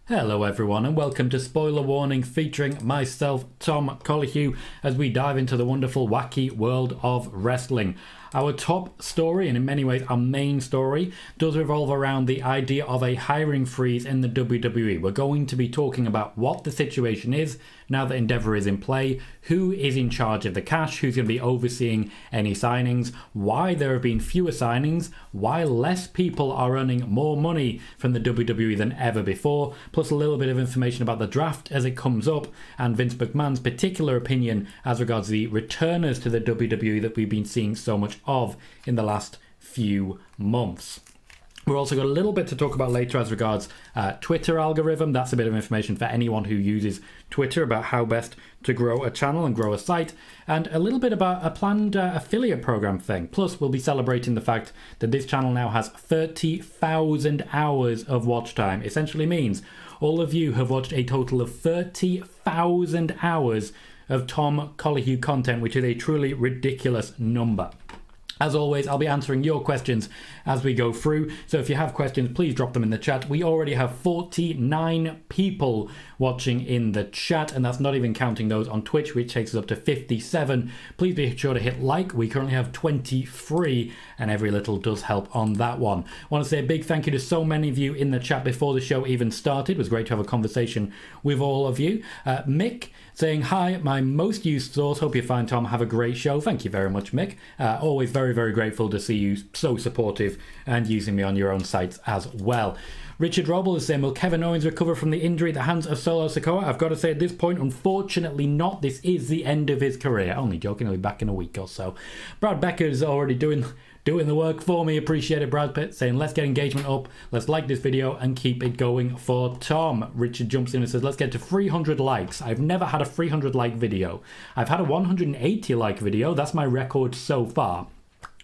Hello everyone and welcome to Spoiler Warning featuring myself, Tom Colohue, as we dive into the wonderful, wacky world of wrestling. Our top story, and in many ways our main story, does revolve around the idea of a hiring freeze in the WWE. We're going to be talking about what the situation is now that Endeavor is in play, who is in charge of the cash, who's going to be overseeing any signings, why there have been fewer signings, why less people are earning more money from the WWE than ever before, plus a little bit of information about the draft as it comes up, and Vince McMahon's particular opinion as regards the returners to the WWE that we've been seeing so much of in the last few months. We've also got a little bit to talk about later as regards Twitter algorithm. That's a bit of information for anyone who uses Twitter about how best to grow a channel and grow a site, and a little bit about a planned affiliate program thing. Plus, we'll be celebrating the fact that this channel now has 30,000 hours of watch time. Essentially means all of you have watched a total of 30,000 hours of Tom Colohue content, which is a truly ridiculous number. As always, I'll be answering your questions as we go through, so if you have questions, please drop them in the chat. We already have 49 people watching in the chat, and that's not even counting those on Twitch, which takes us up to 57. Please be sure to hit like. We currently have 23, and every little does help on that one. I want to say a big thank you to so many of you in the chat before the show even started. It was great to have a conversation with all of you. Mick saying, hi, my most used source. Hope you're fine, Tom. Have a great show. Thank you very much, Mick. Always very, very grateful to see you so supportive and using me on your own sites as well. Richard Roble is saying, will Kevin Owens recover from the injury at the hands of Solo Sikoa? I've got to say at this point, unfortunately not. This is the end of his career. Only joking, he'll be back in a week or so. Brad Becker is already doing the work for me. Appreciate it, Brad Pitt, saying let's get engagement up, let's like this video and keep it going for Tom. Richard jumps in and says let's get to 300 likes. I've never had a 300 like video. I've had a 180 like video. That's my record so far,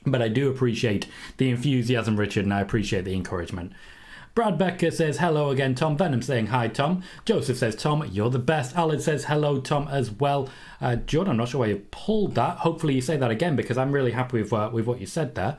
but I do appreciate the enthusiasm, Richard, and I appreciate the encouragement. Brad Becker says hello again, Tom. Venom saying hi, Tom. Joseph says, Tom, you're the best. Alan says hello, Tom, as well. Jordan, I'm not sure why you pulled that. Hopefully you say that again, because I'm really happy with what you said there.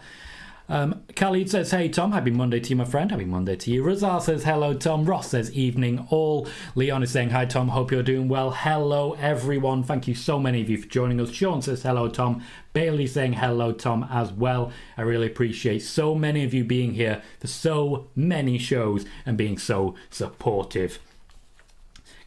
Khalid says, hey Tom, happy Monday to you, my friend. Happy Monday to you. Razar says hello, Tom. Ross says evening all. Leon is saying hi, Tom. Hope you're doing well. Hello everyone. Thank you so many of you for joining us. Sean says hello, Tom. Bailey saying hello, Tom, as well. I really appreciate so many of you being here for so many shows and being so supportive.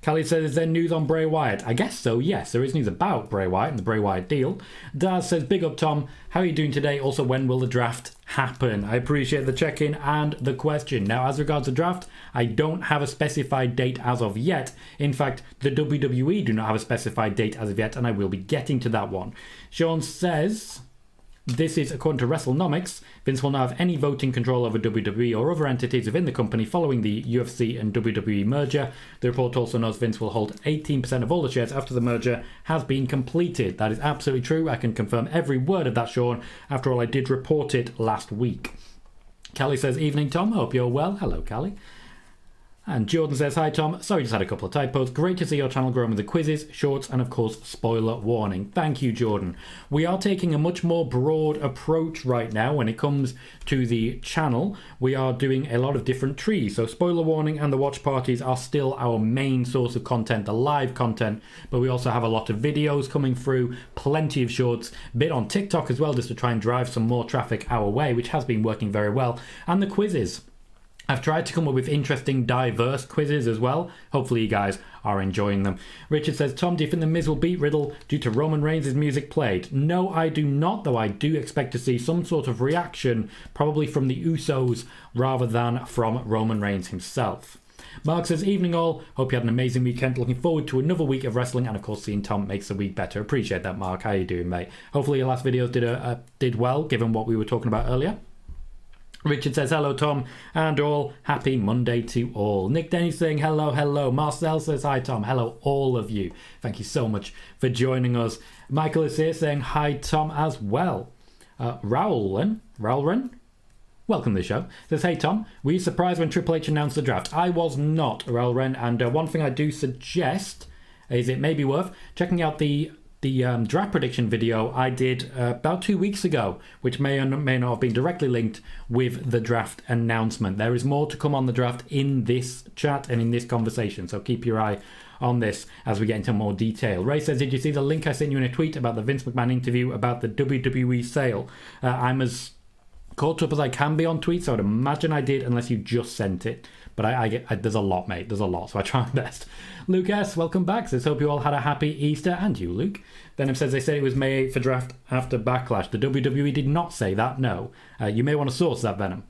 Khalid says, is there news on Bray Wyatt? I guess so, yes. There is news about Bray Wyatt and the Bray Wyatt deal. Daz says, big up, Tom. How are you doing today? Also, when will the draft happen? I appreciate the check-in and the question. Now, as regards the draft, I don't have a specified date as of yet. In fact, the WWE do not have a specified date as of yet, and I will be getting to that one. Sean says, this is according to WrestleNomics. Vince will not have any voting control over WWE or other entities within the company following the UFC and WWE merger. The report also knows Vince will hold 18% of all the shares after the merger has been completed. That is absolutely true. I can confirm every word of that, Sean. After all, I did report it last week. Callie says, evening, Tom. Hope you're well. Hello, Callie. And Jordan says, hi Tom, sorry, just had a couple of typos. Great to see your channel growing with the quizzes, shorts, and of course, spoiler warning. Thank you, Jordan. We are taking a much more broad approach right now when it comes to the channel. We are doing a lot of different trees. So spoiler warning and the watch parties are still our main source of content, the live content, but we also have a lot of videos coming through, plenty of shorts, a bit on TikTok as well, just to try and drive some more traffic our way, which has been working very well, and the quizzes. I've tried to come up with interesting, diverse quizzes as well. Hopefully you guys are enjoying them. Richard says, Tom, do you think The Miz will beat Riddle due to Roman Reigns' music played? No, I do not, though I do expect to see some sort of reaction, probably from the Usos rather than from Roman Reigns himself. Mark says, evening all. Hope you had an amazing weekend. Looking forward to another week of wrestling, and of course seeing Tom makes the week better. Appreciate that, Mark. How you doing, mate? Hopefully your last videos did well, given what we were talking about earlier. Richard says, hello, Tom, and all. Happy Monday to all. Nick Denny saying, hello, hello. Marcel says, hi, Tom. Hello, all of you. Thank you so much for joining us. Michael is here saying, hi, Tom, as well. Raulren, welcome to the show. Says, hey, Tom, were you surprised when Triple H announced the draft? I was not, Raulren, and one thing I do suggest is it may be worth checking out the draft prediction video I did about 2 weeks ago, which may or may not have been directly linked with the draft announcement. There is more to come on the draft in this chat and in this conversation, so keep your eye on this as we get into more detail. Ray says, did you see the link I sent you in a tweet about the Vince McMahon interview about the WWE sale? I'm as caught up as I can be on tweets, so I'd imagine I did, unless you just sent it. But there's a lot, mate. There's a lot, so I try my best. Luke S., welcome back. Says, hope you all had a happy Easter, and you, Luke. Venom says, they said it was May 8th for draft after Backlash. The WWE did not say that, no. You may want to source that, Venom.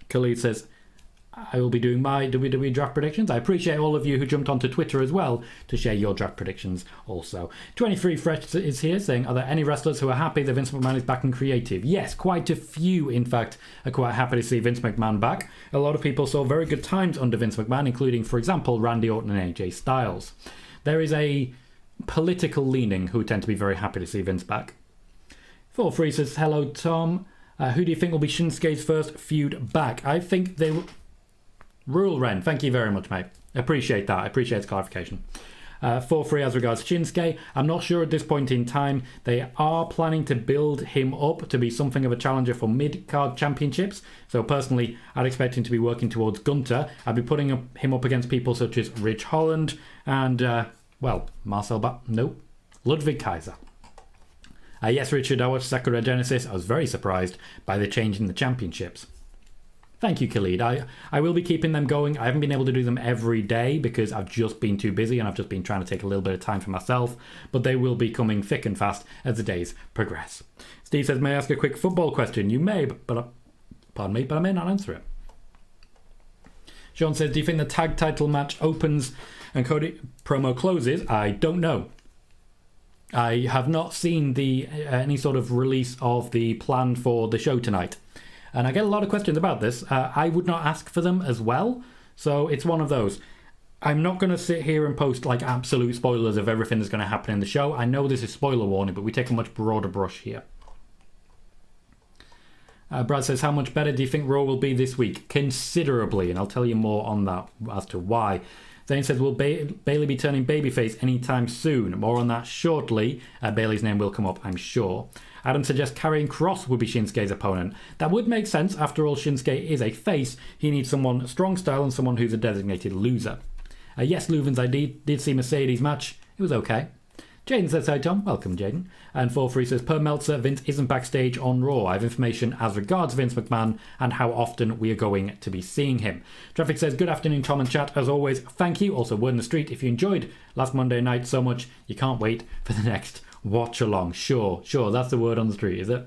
Khalid says, I will be doing my WWE draft predictions. I appreciate all of you who jumped onto Twitter as well to share your draft predictions also. 23 Fresh is here saying, are there any wrestlers who are happy that Vince McMahon is back in creative? Yes, quite a few, in fact, are quite happy to see Vince McMahon back. A lot of people saw very good times under Vince McMahon, including, for example, Randy Orton and AJ Styles. There is a political leaning who tend to be very happy to see Vince back. 4-3 says, hello, Tom. Who do you think will be Shinsuke's first feud back? I think they will... Rural Ren, thank you very much, mate. Appreciate that. I appreciate the clarification. 4-3 as regards Shinsuke. I'm not sure at this point in time. They are planning to build him up to be something of a challenger for mid-card championships. So personally, I'd expect him to be working towards Gunter. I'd be putting him up against people such as Rich Holland and, Ludwig Kaiser. Yes, Richard, I watched Sakura Genesis. I was very surprised by the change in the championships. Thank you, Khalid. I will be keeping them going. I haven't been able to do them every day because I've just been too busy and I've just been trying to take a little bit of time for myself, but they will be coming thick and fast as the days progress. Steve says, may I ask a quick football question? You may, but I may not answer it. Sean says, do you think the tag title match opens and Cody promo closes? I don't know. I have not seen any sort of release of the plan for the show tonight. And I get a lot of questions about this. I would not ask for them as well. So it's one of those. I'm not going to sit here and post like absolute spoilers of everything that's going to happen in the show. I know this is spoiler warning, but we take a much broader brush here. Brad says, how much better do you think Raw will be this week? Considerably, and I'll tell you more on that as to why. Zane says, will Bayley be turning babyface anytime soon? More on that shortly. Bayley's name will come up, I'm sure. Adam suggests Karrion Kross would be Shinsuke's opponent. That would make sense. After all, Shinsuke is a face. He needs someone strong style and someone who's a designated loser. Yes, Luvens, I did see Mercedes match. It was okay. Jaden says, hi Tom. Welcome, Jaden. And 4-3 says, per Meltzer, Vince isn't backstage on Raw. I have information as regards Vince McMahon and how often we are going to be seeing him. Traffic says, good afternoon, Tom and chat. As always, thank you. Also, word in the street, if you enjoyed last Monday night so much, you can't wait for the next watch along. Sure, that's the word on the street, is it?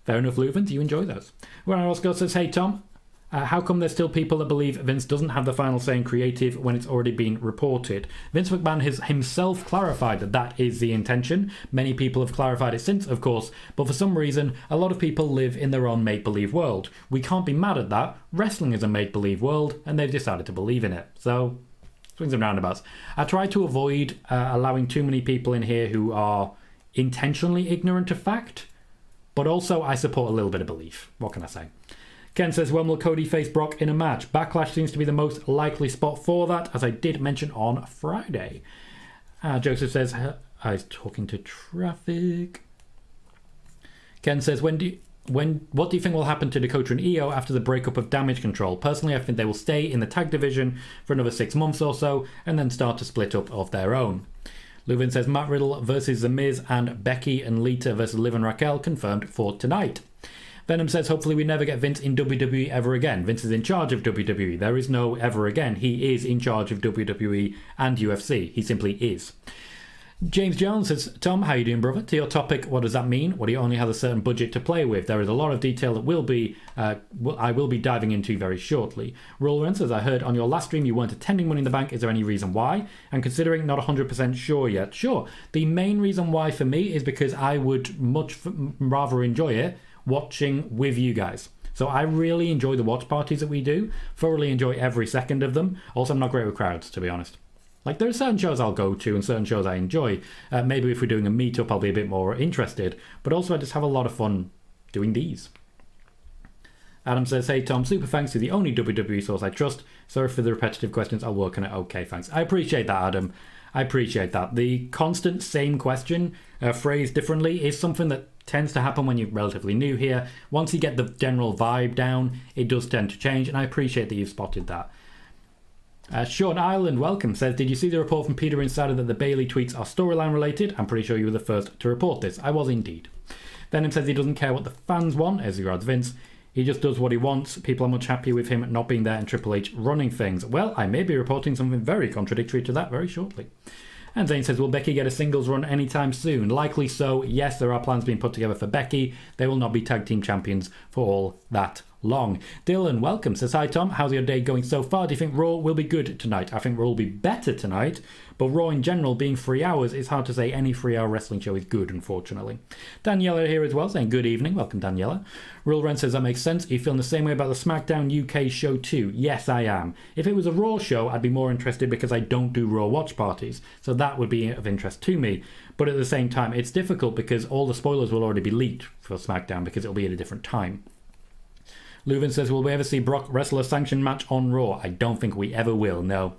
Fair enough, Leuven. Do you enjoy those? Ryan Roscoe says, hey Tom, how come there's still people that believe Vince doesn't have the final say in creative when it's already been reported? Vince McMahon has himself clarified that is the intention. Many people have clarified it since, of course, but for some reason, a lot of people live in their own make-believe world. We can't be mad at that. Wrestling is a make-believe world, and they've decided to believe in it. So, swings and roundabouts. I try to avoid allowing too many people in here who are intentionally ignorant of fact, but also I support a little bit of belief. What can I say? Ken says, when will Cody face Brock in a match? Backlash seems to be the most likely spot for that, as I did mention on Friday. Joseph says, I was talking to traffic. Ken says, what do you think will happen to Dakota and Io after the breakup of Damage Control? Personally, I think they will stay in the tag division for another 6 months or so, and then start to split up of their own. Luvin says, Matt Riddle versus The Miz and Becky and Lita versus Liv and Raquel confirmed for tonight. Venom says, hopefully we never get Vince in WWE ever again. Vince is in charge of WWE. There is no ever again. He is in charge of WWE and UFC. He simply is. James Jones says, Tom, how you doing, brother? To your topic, what does that mean? Well, he only has a certain budget to play with. There is a lot of detail that I will be diving into very shortly. Roland says, I heard on your last stream you weren't attending Money in the Bank. Is there any reason why? And considering not 100% sure yet. Sure. The main reason why for me is because I would much rather enjoy it watching with you guys. So I really enjoy the watch parties that we do. Thoroughly enjoy every second of them. Also, I'm not great with crowds, to be honest. Like, there are certain shows I'll go to and certain shows I enjoy. Maybe if we're doing a meetup, I'll be a bit more interested. But also, I just have a lot of fun doing these. Adam says, hey, Tom, super thanks to the only WWE source I trust. Sorry for the repetitive questions. I'll work on it. Okay, thanks. I appreciate that, Adam. I appreciate that. The constant same question, phrased differently, is something that tends to happen when you're relatively new here. Once you get the general vibe down, it does tend to change, and I appreciate that you've spotted that. Sean Ireland, welcome, says, did you see the report from PWInsider that the Bayley tweets are storyline related? I'm pretty sure you were the first to report this. I was indeed. Venom says he doesn't care what the fans want, as regards Vince. He just does what he wants. People are much happier with him not being there and Triple H running things. Well, I may be reporting something very contradictory to that very shortly. And Zane says, will Becky get a singles run anytime soon? Likely so. Yes, there are plans being put together for Becky. They will not be tag team champions for all that long. Dylan, welcome. Says, hi Tom, how's your day going so far? Do you think Raw will be good tonight? I think Raw will be better tonight, but Raw in general being 3 hours, it's hard to say any 3-hour wrestling show is good, unfortunately. Daniela here as well, saying good evening. Welcome, Daniela. Real Ren says, that makes sense. Are you feeling the same way about the SmackDown UK show too? Yes, I am. If it was a Raw show, I'd be more interested because I don't do Raw watch parties, so that would be of interest to me. But at the same time, it's difficult because all the spoilers will already be leaked for SmackDown because it'll be at a different time. Leuven says, will we ever see Brock wrestle a sanctioned match on Raw? I don't think we ever will, no.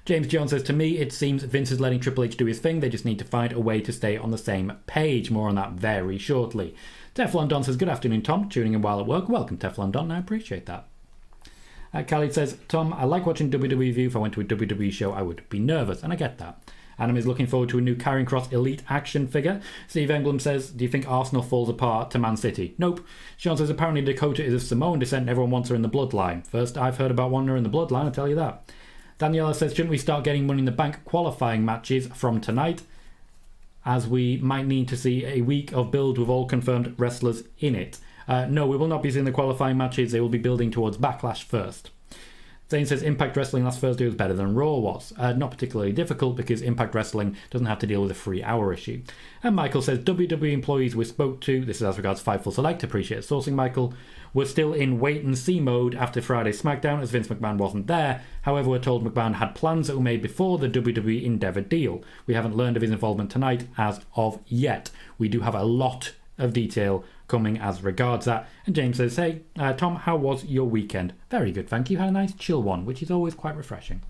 James Jones says, to me, it seems Vince is letting Triple H do his thing. They just need to find a way to stay on the same page. More on that very shortly. Teflon Don says, good afternoon, Tom. Tuning in while at work. Welcome, Teflon Don. I appreciate that. Khalid says, Tom, I like watching WWE View. If I went to a WWE show, I would be nervous. And I get that. Adam is looking forward to a new Karrion Kross Elite action figure. Steve Englund says, do you think Arsenal falls apart to Man City? Nope. Sean says, apparently Dakota is of Samoan descent and everyone wants her in the bloodline. First I've heard about wanting her in the bloodline, I'll tell you that. Daniela says, shouldn't we start getting Money in the Bank qualifying matches from tonight? As we might need to see a week of build with all confirmed wrestlers in it. No, we will not be seeing the qualifying matches. They will be building towards Backlash first. Zane says Impact Wrestling last Thursday was better than Raw was. Not particularly difficult because Impact Wrestling doesn't have to deal with a 3-hour issue. And Michael says WWE employees we spoke to, this is as regards Fightful Select, appreciate sourcing Michael, were still in wait and see mode after Friday's SmackDown as Vince McMahon wasn't there. However, we're told McMahon had plans that were made before the WWE Endeavor deal. We haven't learned of his involvement tonight as of yet. We do have a lot of detail coming as regards that. And James says, hey, Tom, how was your weekend? Very good, thank you. Had a nice chill one, which is always quite refreshing.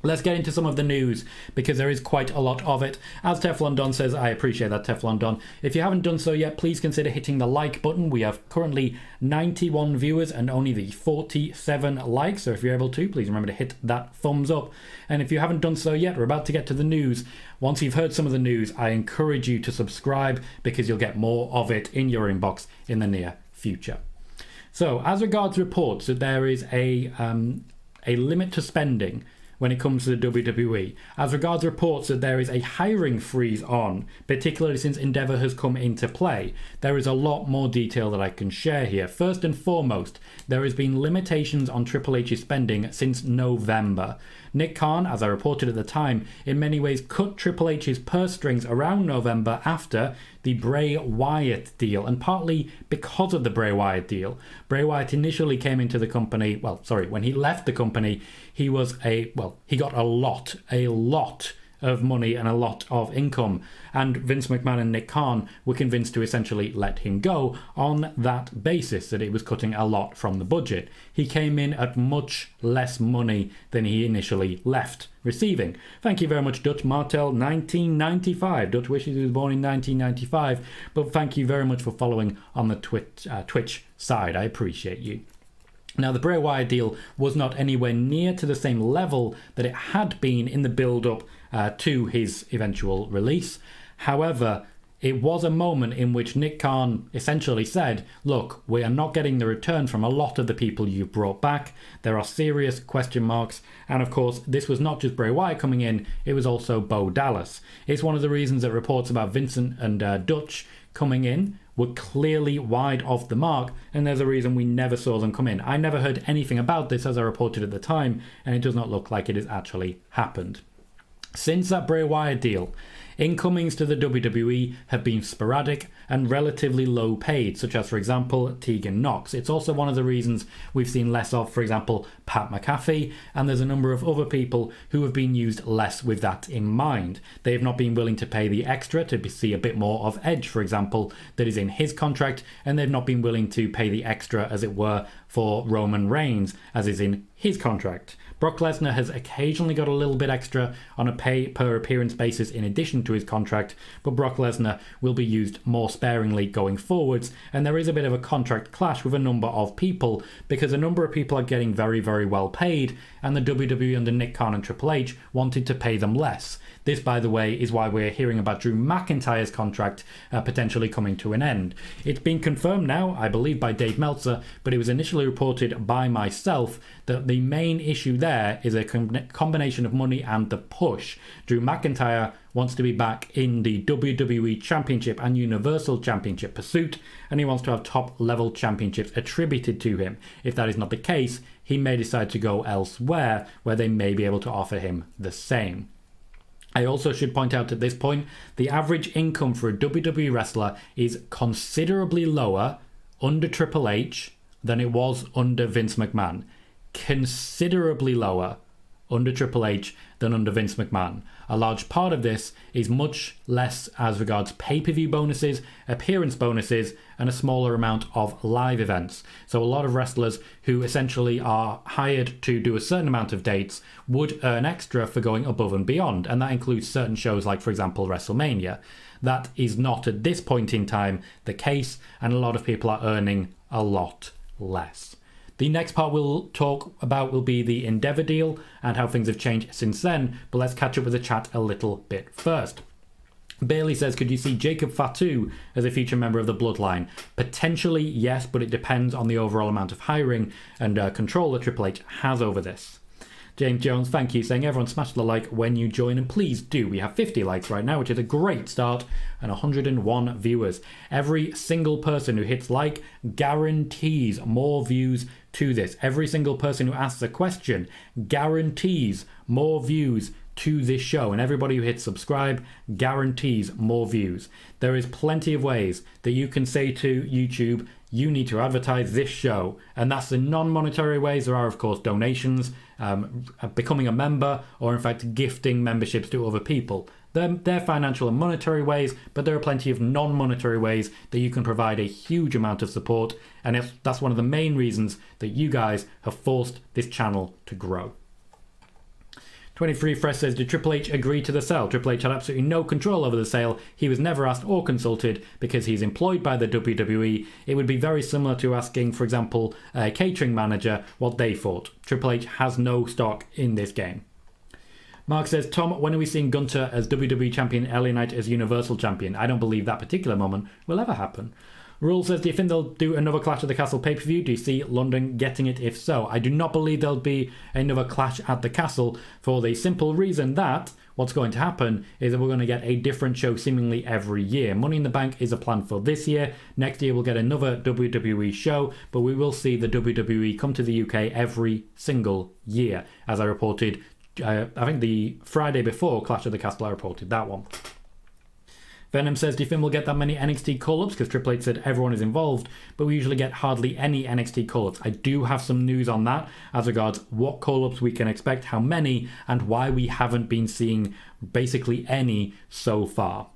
Let's get into some of the news because there is quite a lot of it. As Teflon Don says, I appreciate that, Teflon Don. If you haven't done so yet, please consider hitting the like button. We have currently 91 viewers and only the 47 likes. So if you're able to, please remember to hit that thumbs up. And if you haven't done so yet, we're about to get to the news. Once you've heard some of the news, I encourage you to subscribe because you'll get more of it in your inbox in the near future. So as regards reports that there is a limit to spending when it comes to the WWE. As regards reports that there is a hiring freeze on, particularly since Endeavor has come into play, there is a lot more detail that I can share here. First and foremost, there has been limitations on Triple H's spending since November. Nick Khan, as I reported at the time, in many ways cut Triple H's purse strings around November after the Bray Wyatt deal, and partly because of the Bray Wyatt deal. Bray Wyatt initially came into the company, when he left the company, he got a lot of money and a lot of income, and Vince McMahon and Nick Khan were convinced to essentially let him go on that basis, that it was cutting a lot from the budget. He came in at much less money than he initially left receiving. Thank you very much, Dutch Martel 1995. Dutch wishes he was born in 1995, but thank you very much for following on the Twitch side. I appreciate you. Now, the Bray Wyatt deal was not anywhere near to the same level that it had been in the build-up to his eventual release. However, it was a moment in which Nick Khan essentially said, look, we are not getting the return from a lot of the people you've brought back. There are serious question marks. And of course, this was not just Bray Wyatt coming in, it was also Bo Dallas. It's one of the reasons that reports about Vincent and Dutch coming in were clearly wide off the mark, and there's a reason we never saw them come in. I never heard anything about this as I reported at the time, and it does not look like it has actually happened. Since that Bray Wyatt deal, incomings to the WWE have been sporadic and relatively low paid, such as, for example, Tegan Knox. It's also one of the reasons we've seen less of, for example, Pat McAfee, and there's a number of other people who have been used less with that in mind. They have not been willing to pay the extra to see a bit more of Edge, for example, that is in his contract, and they've not been willing to pay the extra, as it were, for Roman Reigns, as is in his contract. Brock Lesnar has occasionally got a little bit extra on a pay per appearance basis in addition to his contract, but Brock Lesnar will be used more sparingly going forwards, and there is a bit of a contract clash with a number of people because a number of people are getting very, very well paid, and the WWE under Nick Khan and Triple H wanted to pay them less. This, by the way, is why we're hearing about Drew McIntyre's contract potentially coming to an end. It's been confirmed now, I believe, by Dave Meltzer, but it was initially reported by myself that the main issue there is a combination of money and the push. Drew McIntyre wants to be back in the WWE Championship and Universal Championship pursuit, and he wants to have top-level championships attributed to him. If that is not the case, he may decide to go elsewhere, where they may be able to offer him the same. I also should point out at this point, the average income for a WWE wrestler is considerably lower under Triple H than it was under Vince McMahon. Considerably lower under Triple H than under Vince McMahon. A large part of this is much less as regards pay-per-view bonuses, appearance bonuses, and a smaller amount of live events. So a lot of wrestlers who essentially are hired to do a certain amount of dates would earn extra for going above and beyond, and that includes certain shows like, for example, WrestleMania. That is not at this point in time the case, and a lot of people are earning a lot less. The next part we'll talk about will be the Endeavor deal and how things have changed since then, but let's catch up with the chat a little bit first. Bailey says, could you see Jacob Fatu as a future member of the Bloodline? Potentially, yes, but it depends on the overall amount of hiring and control that Triple H has over this. James Jones, thank you, saying everyone smash the like when you join, and please do. We have 50 likes right now, which is a great start, and 101 viewers. Every single person who hits like guarantees more views to this. Every single person who asks a question guarantees more views to this show, and everybody who hits subscribe guarantees more views. There is plenty of ways that you can say to YouTube, you need to advertise this show, and that's the non-monetary ways. There are, of course, donations, becoming a member, or in fact gifting memberships to other people. They're financial and monetary ways, but there are plenty of non-monetary ways that you can provide a huge amount of support, and that's one of the main reasons that you guys have forced this channel to grow. 23 Fresh says, did Triple H agree to the sale? Triple H had absolutely no control over the sale. He was never asked or consulted because he's employed by the WWE. It would be very similar to asking, for example, a catering manager what they thought. Triple H has no stock in this game. Mark says, Tom, when are we seeing Gunther as WWE Champion, LA Knight as Universal Champion? I don't believe that particular moment will ever happen. Rule says, do you think they'll do another Clash at the Castle pay-per-view? Do you see London getting it if so? I do not believe there'll be another Clash at the Castle for the simple reason that what's going to happen is that we're going to get a different show seemingly every year. Money in the Bank is a plan for this year. Next year we'll get another WWE show, but we will see the WWE come to the UK every single year. As I reported, I think the Friday before Clash at the Castle I reported that one. Venom says, do you think we'll get that many NXT call-ups? Because Triple H said everyone is involved, but we usually get hardly any NXT call-ups. I do have some news on that as regards what call-ups we can expect, how many, and why we haven't been seeing basically any so far.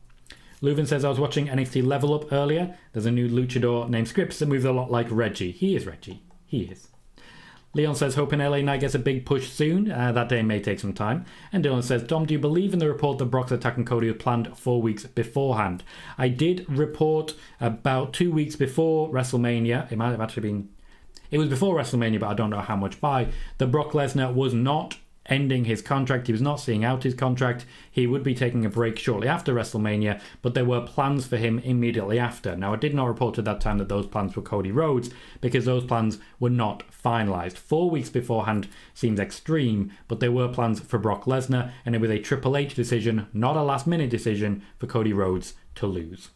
Leuven says, I was watching NXT Level Up earlier. There's a new luchador named Scripps that moves a lot like Reggie. He is Reggie. He is. Leon says, hoping LA Knight gets a big push soon. That day may take some time. And Dylan says, Dom, do you believe in the report that Brock's attack on Cody was planned 4 weeks beforehand? I did report about 2 weeks before WrestleMania. It might have actually been... It was before WrestleMania, but I don't know how much by. That Brock Lesnar was not ending his contract. He was not seeing out his contract. He would be taking a break shortly after WrestleMania, but there were plans for him immediately after. Now, I did not report at that time that those plans were Cody Rhodes because those plans were not finalized. 4 weeks beforehand seems extreme, but there were plans for Brock Lesnar, and it was a Triple H decision, not a last-minute decision for Cody Rhodes to lose.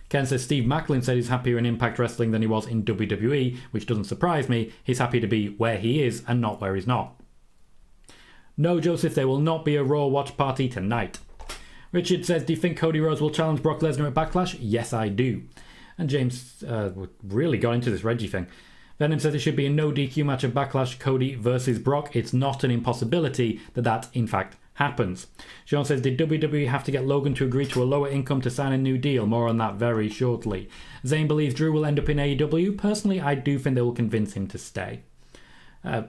Ken says, Steve Macklin said he's happier in Impact Wrestling than he was in WWE, which doesn't surprise me. He's happy to be where he is and not where he's not. No, Joseph, there will not be a Raw watch party tonight. Richard says, do you think Cody Rhodes will challenge Brock Lesnar at Backlash? Yes, I do. And James really got into this Reggie thing. Venom says it should be a no DQ match at Backlash, Cody versus Brock. It's not an impossibility that in fact happens. Sean says, did WWE have to get Logan to agree to a lower income to sign a new deal? More on that very shortly. Zane believes Drew will end up in AEW. Personally, I do think they will convince him to stay.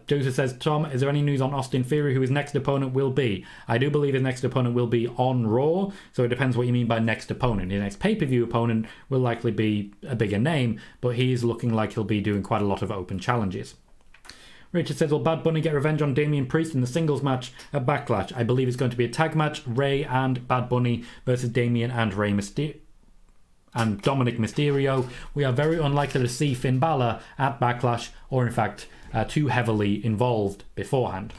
Joseph says, Tom, is there any news on Austin Theory, who his next opponent will be? I do believe his next opponent will be on Raw, so it depends what you mean by next opponent. His next pay-per-view opponent will likely be a bigger name, but he is looking like he'll be doing quite a lot of open challenges. Richard says, will Bad Bunny get revenge on Damian Priest in the singles match at Backlash? I believe it's going to be a tag match, Ray and Bad Bunny versus Damian and Rey Mysterio and Dominic Mysterio. We are very unlikely to see Finn Balor at Backlash, or in fact, too heavily involved beforehand.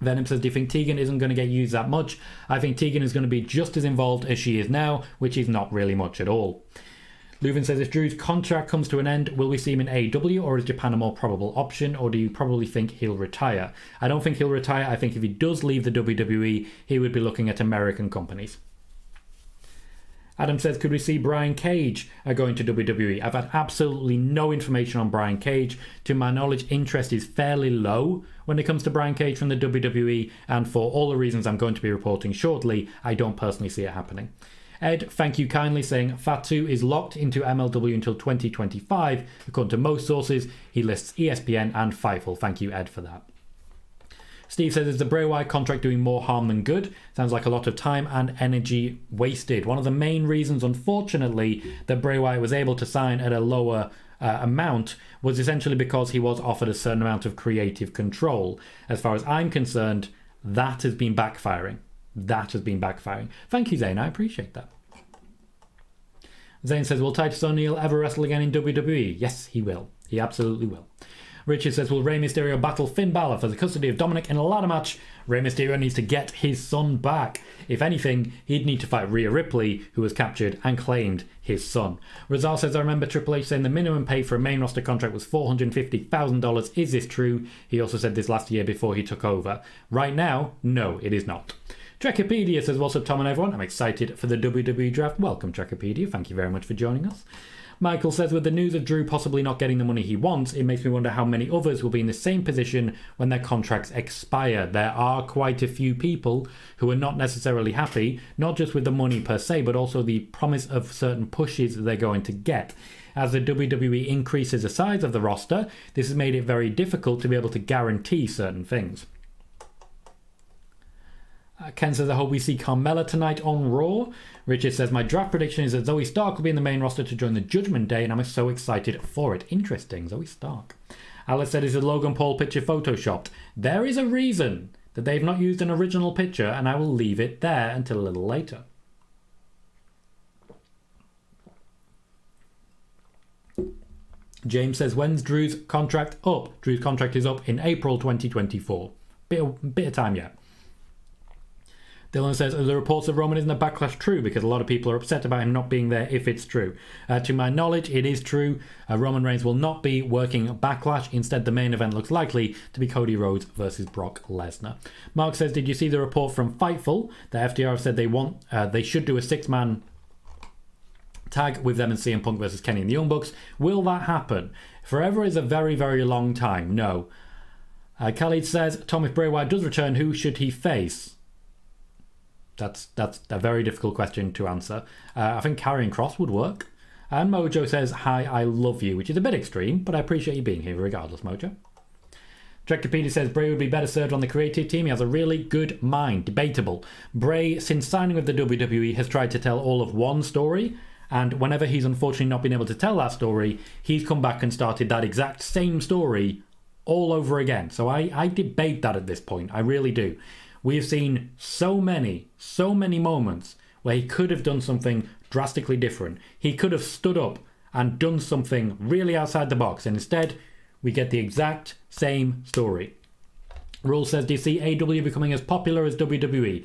Venom says, do you think Tegan isn't going to get used that much? I think Tegan is going to be just as involved as she is now, which is not really much at all. Leuven says, if Drew's contract comes to an end, will we see him in AEW, or is Japan a more probable option, or do you probably think he'll retire? I don't think he'll retire. I think if he does leave the WWE, he would be looking at American companies. Adam says, could we see Brian Cage going to WWE? I've had absolutely no information on Brian Cage. To my knowledge, interest is fairly low when it comes to Brian Cage from the WWE, and for all the reasons I'm going to be reporting shortly, I don't personally see it happening. Ed, thank you kindly, saying Fatu is locked into MLW until 2025. According to most sources, he lists ESPN and Fightful. Thank you, Ed, for that. Steve says, is the Bray Wyatt contract doing more harm than good? Sounds like a lot of time and energy wasted. One of the main reasons, unfortunately, that Bray Wyatt was able to sign at a lower amount was essentially because he was offered a certain amount of creative control. As far as I'm concerned, that has been backfiring. Thank you, Zane. I appreciate that. Zane says, will Titus O'Neil ever wrestle again in WWE? Yes, he will. He absolutely will. Richard says, will Rey Mysterio battle Finn Balor for the custody of Dominic in a ladder match? Rey Mysterio needs to get his son back. If anything, he'd need to fight Rhea Ripley, who was captured and claimed his son. Razal says, I remember Triple H saying the minimum pay for a main roster contract was $450,000. Is this true? He also said this last year before he took over. Right now, no, it is not. Trekipedia says, what's up, Tom and everyone? I'm excited for the WWE draft. Welcome, Trekipedia. Thank you very much for joining us. Michael says, with the news of Drew possibly not getting the money he wants, it makes me wonder how many others will be in the same position when their contracts expire. There are quite a few people who are not necessarily happy, not just with the money per se, but also the promise of certain pushes that they're going to get. As the WWE increases the size of the roster, this has made it very difficult to be able to guarantee certain things. Ken says, I hope we see Carmella tonight on Raw. Richard says, my draft prediction is that Zoe Stark will be in the main roster to join the Judgment Day, and I'm so excited for it. Interesting, Zoe Stark. Alice said, is the Logan Paul picture photoshopped? There is a reason that they've not used an original picture, and I will leave it there until a little later. James says, when's Drew's contract up? Drew's contract is up in April 2024. Bit of time yet. Dylan says, are the reports of Roman isn't a Backlash true? Because a lot of people are upset about him not being there if it's true. To my knowledge, it is true. Roman Reigns will not be working Backlash. Instead, the main event looks likely to be Cody Rhodes versus Brock Lesnar. Mark says, did you see the report from Fightful? The FTR have said they should do a 6-man tag with them and CM Punk versus Kenny and the Young Bucks. Will that happen? Forever is a very, very long time. No. Khalid says, Tom, if Bray Wyatt does return, who should he face? That's a very difficult question to answer. I think Karrion Kross would work. And Mojo says, hi, I love you, which is a bit extreme, but I appreciate you being here regardless, Mojo. Trekipedia says, Bray would be better served on the creative team. He has a really good mind. Debatable. Bray, since signing with the WWE, has tried to tell all of one story, and whenever he's unfortunately not been able to tell that story, he's come back and started that exact same story all over again. So I debate that at this point. I really do. We have seen so many moments where he could have done something drastically different. He could have stood up and done something really outside the box, and instead we get the exact same story. Rule says, do you see AEW becoming as popular as WWE?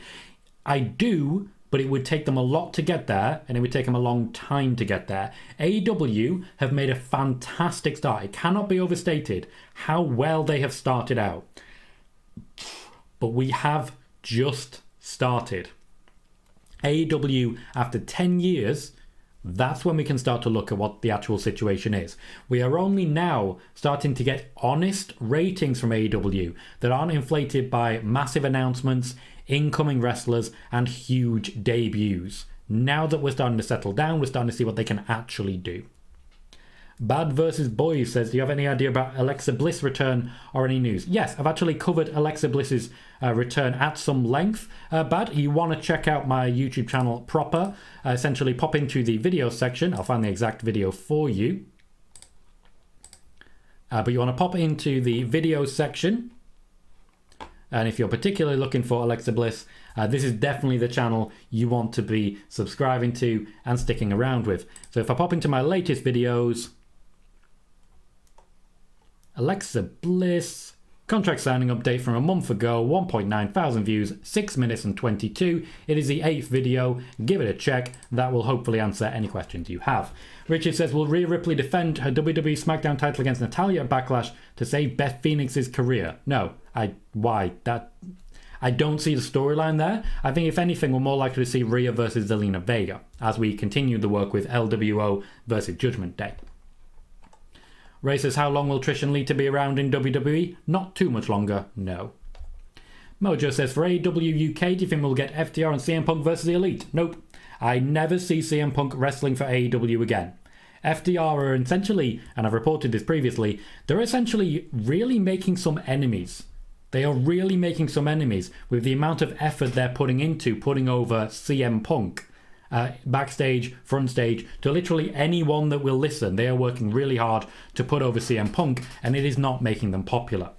I do, but it would take them a lot to get there, and it would take them a long time to get there. AEW have made a fantastic start. It cannot be overstated how well they have started out. But we have just started. AEW, after 10 years, that's when we can start to look at what the actual situation is. We are only now starting to get honest ratings from AEW that aren't inflated by massive announcements, incoming wrestlers, and huge debuts. Now that we're starting to settle down, we're starting to see what they can actually do. Bad versus Boys says, do you have any idea about Alexa Bliss return or any news? Yes, I've actually covered Alexa Bliss's return at some length. Bad, you want to check out my YouTube channel proper, essentially pop into the video section. I'll find the exact video for you. But you want to pop into the video section. And if you're particularly looking for Alexa Bliss, this is definitely the channel you want to be subscribing to and sticking around with. So if I pop into my latest videos, Alexa Bliss, contract signing update from a month ago, 1.9 thousand views, 6 minutes and 22. It is the 8th video. Give it a check. That will hopefully answer any questions you have. Richard says, will Rhea Ripley defend her WWE SmackDown title against Natalya at Backlash to save Beth Phoenix's career? No. Why? I don't see the storyline there. I think if anything, we're more likely to see Rhea versus Zelina Vega as we continue the work with LWO versus Judgment Day. Ray says, how long will Trish and Lita be around in WWE? Not too much longer, no. Mojo says, for AEW UK, do you think we'll get FTR and CM Punk versus the Elite? Nope. I never see CM Punk wrestling for AEW again. FTR are essentially, and I've reported this previously, they're essentially really making some enemies. They are really making some enemies with the amount of effort they're putting into putting over CM Punk. Backstage, front stage, to literally anyone that will listen. They are working really hard to put over CM Punk, and it is not making them popular.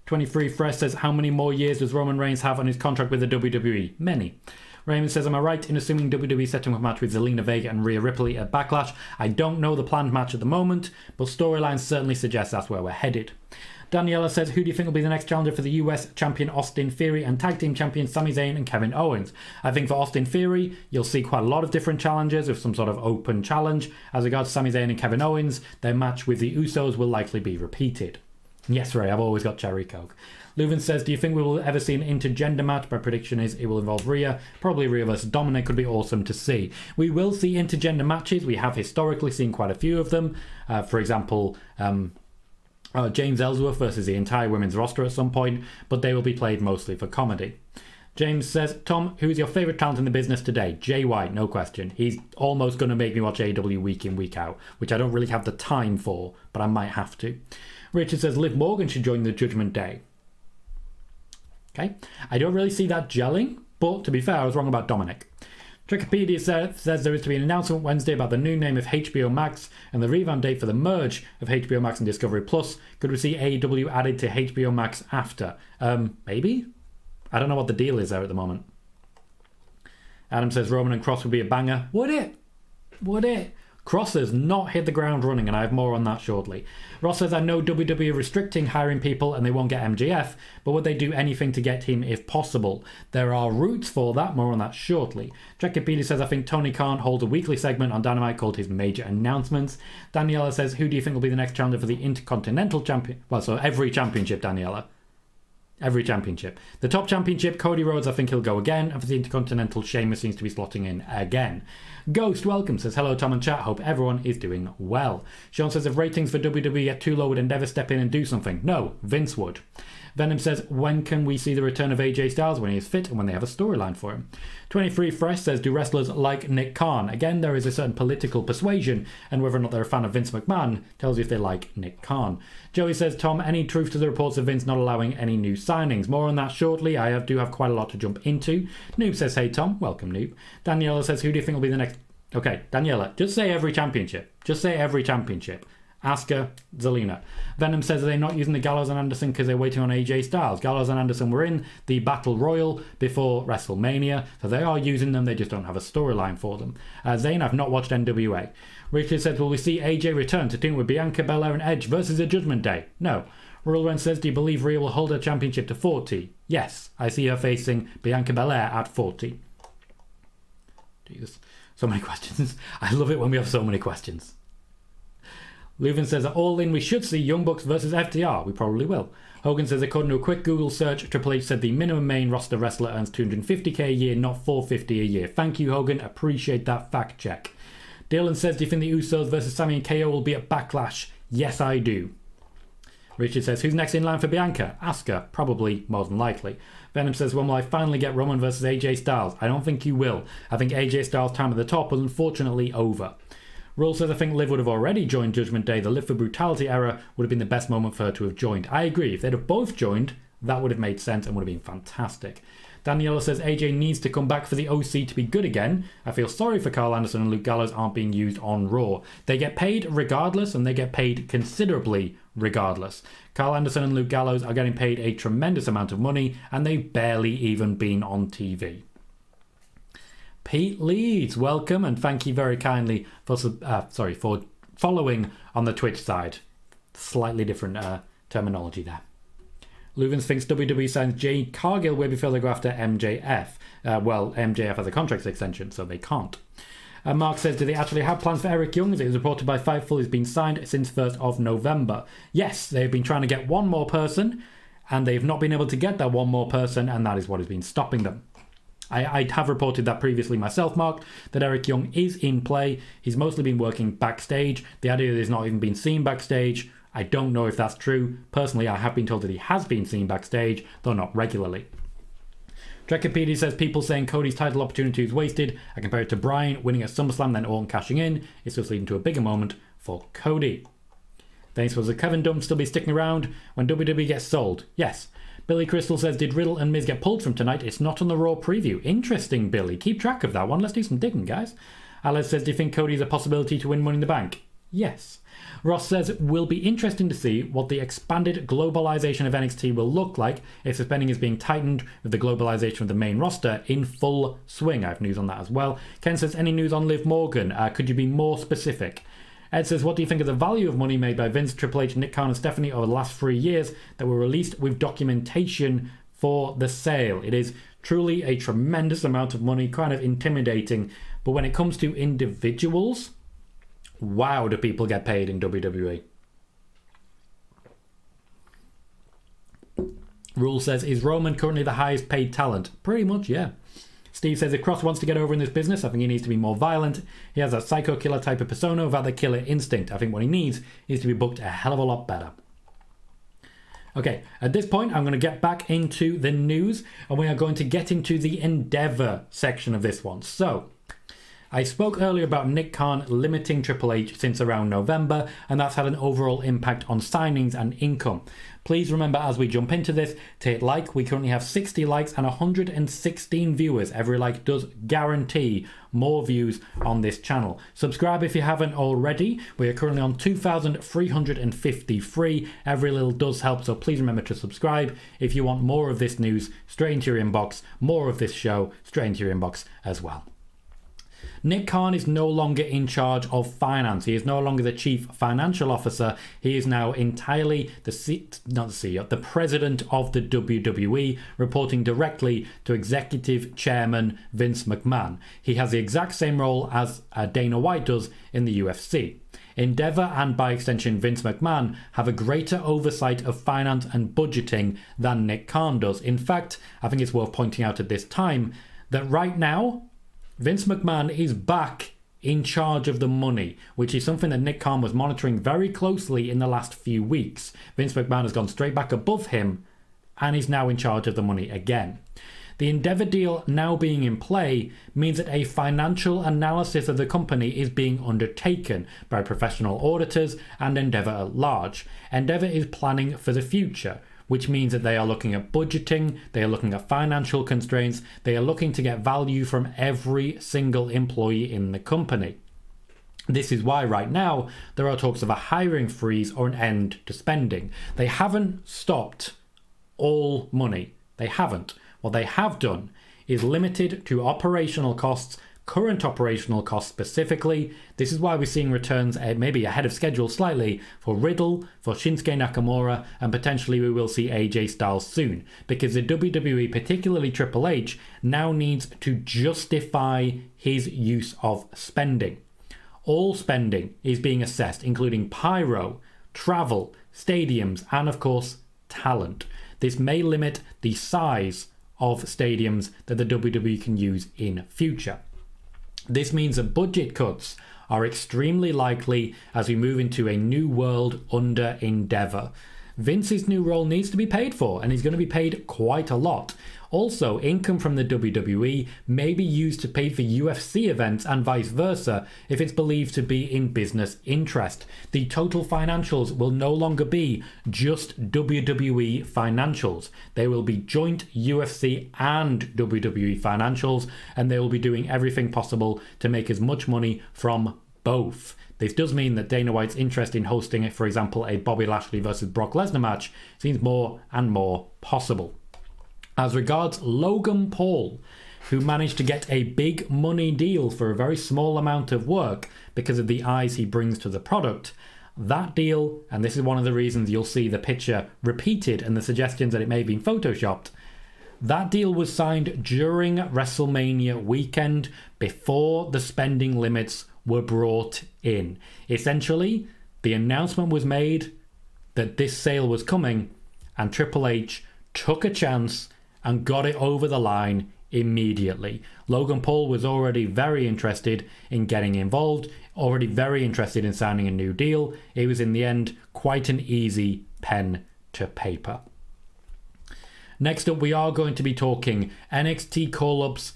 23 Fresh says, how many more years does Roman Reigns have on his contract with the WWE? Many. Raymond says, am I right in assuming WWE setting up a match with Zelina Vega and Rhea Ripley at Backlash? I don't know the planned match at the moment, but storylines certainly suggest that's where we're headed. Daniela says, who do you think will be the next challenger for the US champion Austin Theory and tag team champions Sami Zayn and Kevin Owens? I think for Austin Theory, you'll see quite a lot of different challenges with some sort of open challenge. As regards Sami Zayn and Kevin Owens, their match with the Usos will likely be repeated. Yes, Ray, I've always got cherry coke. Leuven says, do you think we will ever see an intergender match? My prediction is it will involve Rhea. Probably Rhea versus Dominic could be awesome to see. We will see intergender matches. We have historically seen quite a few of them. For example, James Ellsworth versus the entire women's roster at some point, but they will be played mostly for comedy. James says, Tom, who is your favourite talent in the business today? Jay White, no question. He's almost going to make me watch AEW week in, week out, which I don't really have the time for, but I might have to. Richard says, Liv Morgan should join the Judgment Day. Okay, I don't really see that gelling, but to be fair, I was wrong about Dominic. Trickopedia says there is to be an announcement Wednesday about the new name of HBO Max and the revamp date for the merge of HBO Max and Discovery Plus. Could we see AEW added to HBO Max after? Maybe? I don't know what the deal is there at the moment. Adam says Roman and Cross would be a banger. Would it? Would it? Cross has not hit the ground running, and I have more on that shortly. Ross says, I know WWE are restricting hiring people and they won't get MJF, but would they do anything to get him if possible? There are routes for that, more on that shortly. Trickopedia says, I think Tony Khan holds a weekly segment on Dynamite called his Major Announcements. Daniela says, who do you think will be the next challenger for the Intercontinental Champion? Well, so every championship, Daniela. Every championship. The top championship, Cody Rhodes, I think he'll go again. And for the Intercontinental, Sheamus seems to be slotting in again. Ghost welcome says, hello Tom and chat, hope everyone is doing well. Sean says, if ratings for WWE get too low, would Endeavor step in and do something? No, Vince would. Venom says, when can we see the return of AJ Styles? When he is fit and when they have a storyline for him. 23 Fresh says, do wrestlers like Nick Khan? Again, there is a certain political persuasion, and whether or not they're a fan of Vince McMahon tells you if they like Nick Khan. Joey says, Tom, any truth to the reports of Vince not allowing any new signings? More on that shortly. I do have quite a lot to jump into. Noob says, hey Tom, welcome Noob. Daniela says, who do you think will be the next... Okay, Daniela, just say every championship. Just say every championship. Asuka, Zelina. Venom says they're not using the Gallows and Anderson because they're waiting on AJ Styles. Gallows and Anderson were in the Battle Royal before WrestleMania, so they are using them, they just don't have a storyline for them. Zayn, I've not watched NWA. Richard says, will we see AJ return to team with Bianca Belair and Edge versus the Judgment Day? No. Royal Ren says, do you believe Rhea will hold her championship to 40? Yes, I see her facing Bianca Belair at 40. Jesus, so many questions. I love it when we have so many questions. Leuven says, at All In, we should see Young Bucks versus FTR. We probably will. Hogan says, according to a quick Google search, Triple H said the minimum main roster wrestler earns $250k a year, not $450 a year. Thank you, Hogan. Appreciate that fact check. Dylan says, do you think the Usos versus Sami and KO will be at Backlash? Yes, I do. Richard says, who's next in line for Bianca? Asuka. Probably, more than likely. Venom says, when will I finally get Roman versus AJ Styles? I don't think you will. I think AJ Styles' time at the top was unfortunately over. Rule says, I think Liv would have already joined Judgment Day. The Liv for Brutality era would have been the best moment for her to have joined. I agree. If they'd have both joined, that would have made sense and would have been fantastic. Daniela says, AJ needs to come back for the OC to be good again. I feel sorry for Carl Anderson and Luke Gallows aren't being used on Raw. They get paid regardless, and they get paid considerably regardless. Carl Anderson and Luke Gallows are getting paid a tremendous amount of money, and they've barely even been on TV. Pete Leeds, welcome, and thank you very kindly for following on the Twitch side. Slightly different terminology there. Luvens thinks WWE signs Jade Cargill way before they go after MJF. MJF has a contract extension, so they can't. Mark says, do they actually have plans for Eric Young? As it was reported by Fightful, he's been signed since 1st of November. Yes, they've been trying to get one more person, and they've not been able to get that one more person, and that is what has been stopping them. I have reported that previously myself, Mark, that Eric Young is in play. He's mostly been working backstage. The idea that he's not even been seen backstage, I don't know if that's true. Personally, I have been told that he has been seen backstage, though not regularly. Drekipedia says, people saying Cody's title opportunity is wasted. I compare it to Bryan winning at SummerSlam, then Orton cashing in. It's just leading to a bigger moment for Cody. Then he says, will Kevin Dunn still be sticking around when WWE gets sold? Yes. Billy Crystal says, did Riddle and Miz get pulled from tonight? It's not on the Raw preview. Interesting, Billy. Keep track of that one. Let's do some digging, guys. Alex says, do you think Cody's a possibility to win Money in the Bank? Yes. Ross says, will be interesting to see what the expanded globalization of NXT will look like if the spending is being tightened with the globalization of the main roster in full swing. I have news on that as well. Ken says, any news on Liv Morgan? Could you be more specific? Ed says, what do you think of the value of money made by Vince, Triple H, Nick Khan and Stephanie over the last 3 years that were released with documentation for the sale? It is truly a tremendous amount of money, kind of intimidating. But when it comes to individuals, wow, do people get paid in WWE. Rule says, is Roman currently the highest paid talent? Pretty much, yeah. Steve says, if Cross wants to get over in this business, I think he needs to be more violent. He has that psycho killer type of persona without the killer instinct. I think what he needs is to be booked a hell of a lot better. Okay, at this point, I'm going to get back into the news, and we are going to get into the Endeavor section of this one. So, I spoke earlier about Nick Khan limiting Triple H since around November, and that's had an overall impact on signings and income. Please remember, as we jump into this, to hit like. We currently have 60 likes and 116 viewers. Every like does guarantee more views on this channel. Subscribe if you haven't already. We are currently on 2,353. Every little does help, so please remember to subscribe if you want more of this news straight into your inbox, more of this show straight into your inbox as well. Nick Khan is no longer in charge of finance. He is no longer the chief financial officer. He is now entirely the president of the WWE, reporting directly to executive chairman Vince McMahon. He has the exact same role as Dana White does in the UFC. Endeavor and by extension Vince McMahon have a greater oversight of finance and budgeting than Nick Khan does. In fact, I think it's worth pointing out at this time that right now, Vince McMahon is back in charge of the money, which is something that Nick Khan was monitoring very closely in the last few weeks. Vince McMahon has gone straight back above him and is now in charge of the money again. The Endeavor deal now being in play means that a financial analysis of the company is being undertaken by professional auditors and Endeavor at large. Endeavor is planning for the future, which means that they are looking at budgeting, they are looking at financial constraints, they are looking to get value from every single employee in the company. This is why right now there are talks of a hiring freeze or an end to spending. They haven't stopped all money. They haven't. What they have done is limited to operational costs, current operational costs specifically. This is why we're seeing returns maybe ahead of schedule slightly for Riddle, for Shinsuke Nakamura, and potentially we will see AJ Styles soon, because the WWE, particularly Triple H, now needs to justify his use of spending. All spending is being assessed, including pyro, travel, stadiums, and of course, talent. This may limit the size of stadiums that the WWE can use in future. This means that budget cuts are extremely likely as we move into a new world under Endeavor. Vince's new role needs to be paid for, and he's going to be paid quite a lot. Also, income from the WWE may be used to pay for UFC events and vice versa if it's believed to be in business interest. The total financials will no longer be just WWE financials. They will be joint UFC and WWE financials, and they will be doing everything possible to make as much money from both. This does mean that Dana White's interest in hosting, for example, a Bobby Lashley versus Brock Lesnar match seems more and more possible. As regards Logan Paul, who managed to get a big money deal for a very small amount of work because of the eyes he brings to the product, that deal, and this is one of the reasons you'll see the picture repeated and the suggestions that it may have been photoshopped, that deal was signed during WrestleMania weekend before the spending limits were brought in. Essentially, the announcement was made that this sale was coming, and Triple H took a chance and got it over the line immediately. Logan Paul was already very interested in getting involved, already very interested in signing a new deal. It was in the end quite an easy pen to paper. Next up, we are going to be talking NXT call-ups,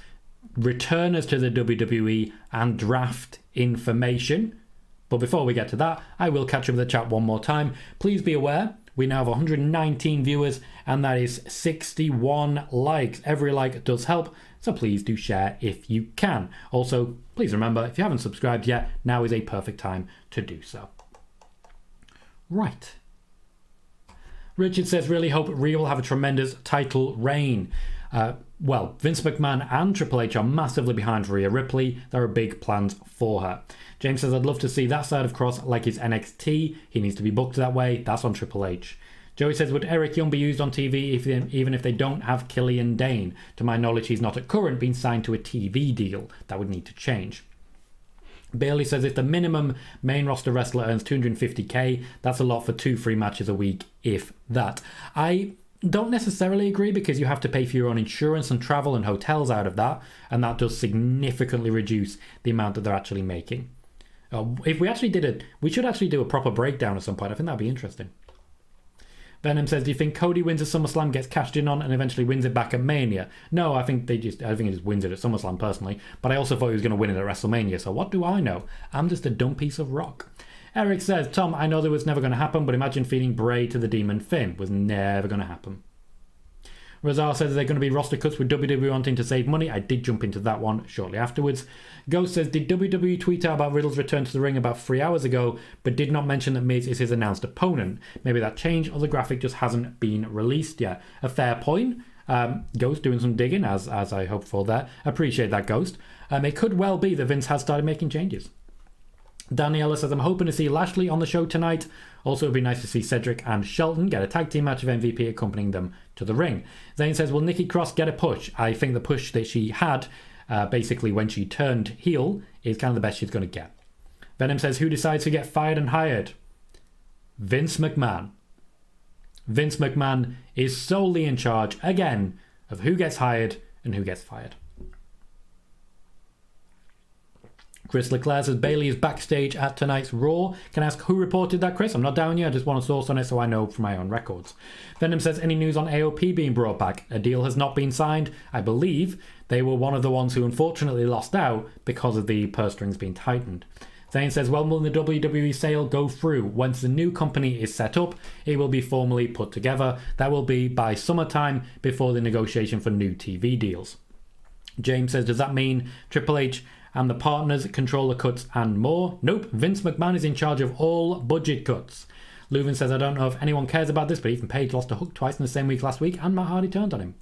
returners to the WWE, and draft information. But before we get to that, I will catch up with the chat one more time. Please be aware, we now have 119 viewers, and that is 61 likes. Every like does help, so please do share if you can. Also, please remember, if you haven't subscribed yet, now is a perfect time to do so. Right. Richard says, really hope Rhea will have a tremendous title reign. Well, Vince McMahon and Triple H are massively behind Rhea Ripley. There are big plans for her. James says, I'd love to see that side of Cross like his NXT. He needs to be booked that way. That's on Triple H. Joey says, would Eric Young be used on TV even if they don't have Killian Dane? To my knowledge, he's not at current been signed to a TV deal. That would need to change. Bailey says, if the minimum main roster wrestler earns $250k, that's a lot for 2 free matches a week, if that. I don't necessarily agree, because you have to pay for your own insurance and travel and hotels out of that, and that does significantly reduce the amount that they're actually making. If we actually we should actually do a proper breakdown at some point. I think that'd be interesting. Venom says, do you think Cody wins at SummerSlam, gets cashed in on, and eventually wins it back at Mania? No, I think he just wins it at SummerSlam personally, but I also thought he was going to win it at WrestleMania, so what do I know? I'm just a dumb piece of rock. Eric says, Tom, I know that was never going to happen, but imagine feeding Bray to the Demon Finn. Was never going to happen. Razar says they're going to be roster cuts with WWE wanting to save money. I did jump into that one shortly afterwards. Ghost says, did WWE tweet out about Riddle's return to the ring about 3 hours ago, but did not mention that Miz is his announced opponent? Maybe that changed, or the graphic just hasn't been released yet. A fair point. Ghost doing some digging, as I hope for there. Appreciate that, Ghost. It could well be that Vince has started making changes. Daniela says, I'm hoping to see Lashley on the show tonight. Also, it would be nice to see Cedric and Shelton get a tag team match of MVP accompanying them to the ring. Zane says, will Nikki Cross get a push? I think the push that she had, basically when she turned heel, is kind of the best she's going to get. Venom says, who decides to get fired and hired? Vince McMahon. Vince McMahon is solely in charge, again, of who gets hired and who gets fired. Chris Leclerc says, Bailey is backstage at tonight's Raw. Can I ask who reported that, Chris? I'm not down yet. I just want a source on it so I know from my own records. Venom says, any news on AOP being brought back? A deal has not been signed. I believe they were one of the ones who unfortunately lost out because of the purse strings being tightened. Zane says, well, will the WWE sale go through? Once the new company is set up, it will be formally put together. That will be by summertime, before the negotiation for new TV deals. James says, does that mean Triple H and the partners control the cuts and more? Nope, Vince McMahon is in charge of all budget cuts. Leuven says, I don't know if anyone cares about this, but Ethan Page lost to Hook twice in the same week last week, and Matt Hardy turned on him.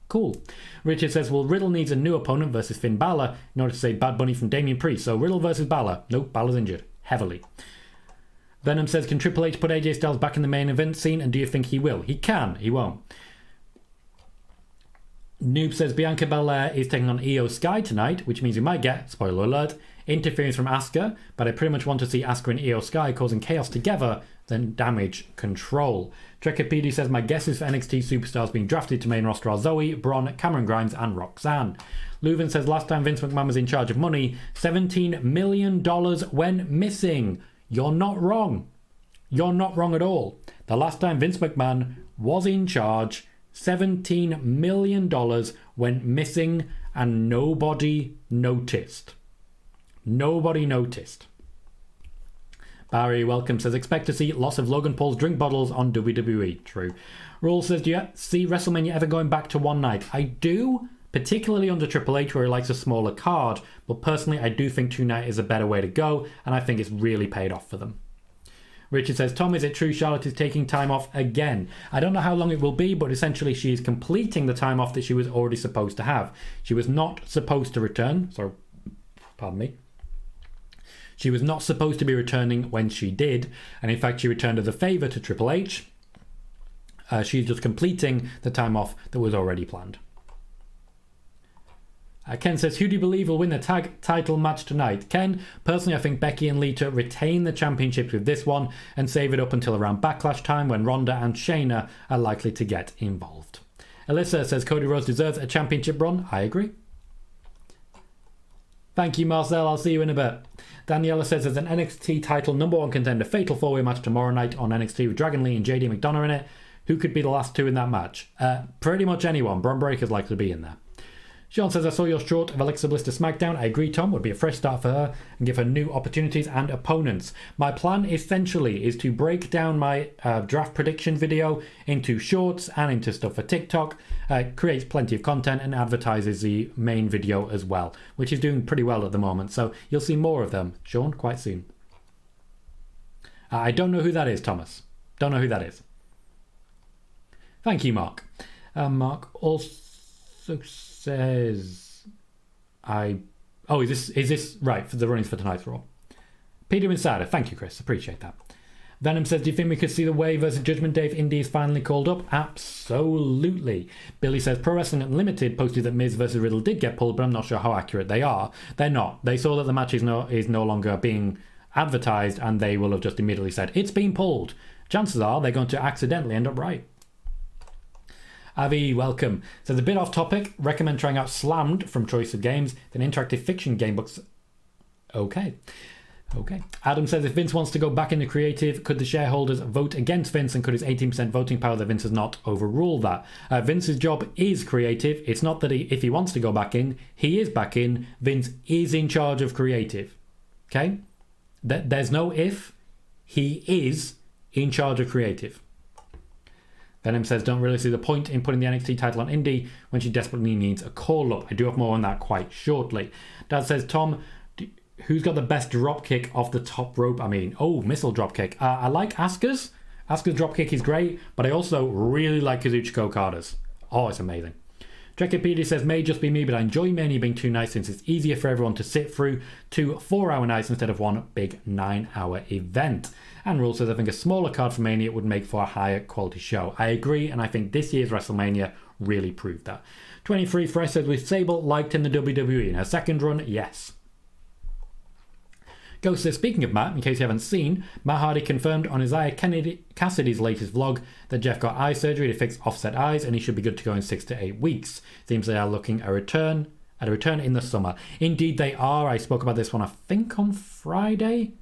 Cool. Richard says, well, Riddle needs a new opponent versus Finn Balor in order to save Bad Bunny from Damian Priest. So Riddle versus Balor. Nope, Balor's injured. Heavily. Venom says, can Triple H put AJ Styles back in the main event scene, and do you think he will? He can, he won't. Noob says, Bianca Belair is taking on Io Sky tonight, which means we might get, spoiler alert, interference from Asuka, but I pretty much want to see Asuka and Io Sky causing chaos together than Damage Control. Trekkerpedia says, my guess is for NXT superstars being drafted to main roster are Zoe, Braun, Cameron Grimes and Roxanne. Leuven says, last time Vince McMahon was in charge of money, $17 million went missing. You're not wrong. You're not wrong at all. The last time Vince McMahon was in charge, $17 million went missing and nobody noticed. Nobody noticed. Barry Welcome says, expect to see lots of Logan Paul's drink bottles on WWE. True. Rule says, do you see WrestleMania ever going back to one night? I do, particularly under Triple H where he likes a smaller card, but personally I do think 2 night is a better way to go, and I think it's really paid off for them. Richard says, Tom, is it true Charlotte is taking time off again? I don't know how long it will be, but essentially she is completing the time off that she was already supposed to have. She was not supposed to return, so, pardon me. She was not supposed to be returning when she did, and in fact she returned as a favour to Triple H. She's just completing the time off that was already planned. Ken says, who do you believe will win the tag title match tonight? Ken, personally I think Becky and Lita retain the championships with this one and save it up until around Backlash time when Ronda and Shayna are likely to get involved. Alyssa says, Cody Rhodes deserves a championship run. I agree. Thank you, Marcel. I'll see you in a bit. Daniela says there's an NXT title #1 contender fatal 4-way match tomorrow night on NXT with Dragon Lee and JD McDonough in it. Who could be the last 2 in that match? Pretty much anyone. Bron Breakker's likely to be in there. Sean says, I saw your short of Alexa Bliss to SmackDown. I agree, Tom. Would be a fresh start for her and give her new opportunities and opponents. My plan essentially is to break down my draft prediction video into shorts and into stuff for TikTok. Creates plenty of content and advertises the main video as well, which is doing pretty well at the moment. So you'll see more of them, Sean, quite soon. I don't know who that is, Thomas. Don't know who that is. Thank you, Mark. Mark also says, is this right for the runnings for tonight's Raw? PWInsider, thank you, Chris. Appreciate that. Venom says, do you think we could see the Way versus Judgment Day if Indies finally called up? Absolutely. Billy says, Pro Wrestling Unlimited posted that Miz versus Riddle did get pulled, but I'm not sure how accurate they are. They're not. They saw that the match is no longer being advertised, and they will have just immediately said, it's been pulled. Chances are they're going to accidentally end up right. Avi, welcome. Says, a bit off topic, recommend trying out Slammed from Choice of Games, an interactive fiction game books. Okay. Adam says, if Vince wants to go back into creative, could the shareholders vote against Vince, and could his 18% voting power that Vince has not overrule that? Vince's job is creative. It's not that if he wants to go back in, he is back in. Vince is in charge of creative. Okay? There's no if. He is in charge of creative. Venom says, don't really see the point in putting the NXT title on Indy when she desperately needs a call-up. I do have more on that quite shortly. Dad says, Tom, who's got the best dropkick off the top rope? Missile dropkick. I like Asuka's. Asuka's dropkick is great, but I also really like Kazuchika Okada's. Oh, it's amazing. Trekkipedia says, may just be me, but I enjoy Mania being 2 nights since it's easier for everyone to sit through 2 4-hour nights instead of one big 9-hour event. And Rule says, I think a smaller card for Mania would make for a higher quality show. I agree, and I think this year's WrestleMania really proved that. 23 Fresh says, with Sable liked in the WWE in her second run? Yes. Ghost says, speaking of Matt, in case you haven't seen, Matt Hardy confirmed on Isaiah Cassidy's latest vlog that Jeff got eye surgery to fix offset eyes and he should be good to go in 6 to 8 weeks. Seems they are looking at a return in the summer. Indeed they are. I spoke about this one, I think, on Friday.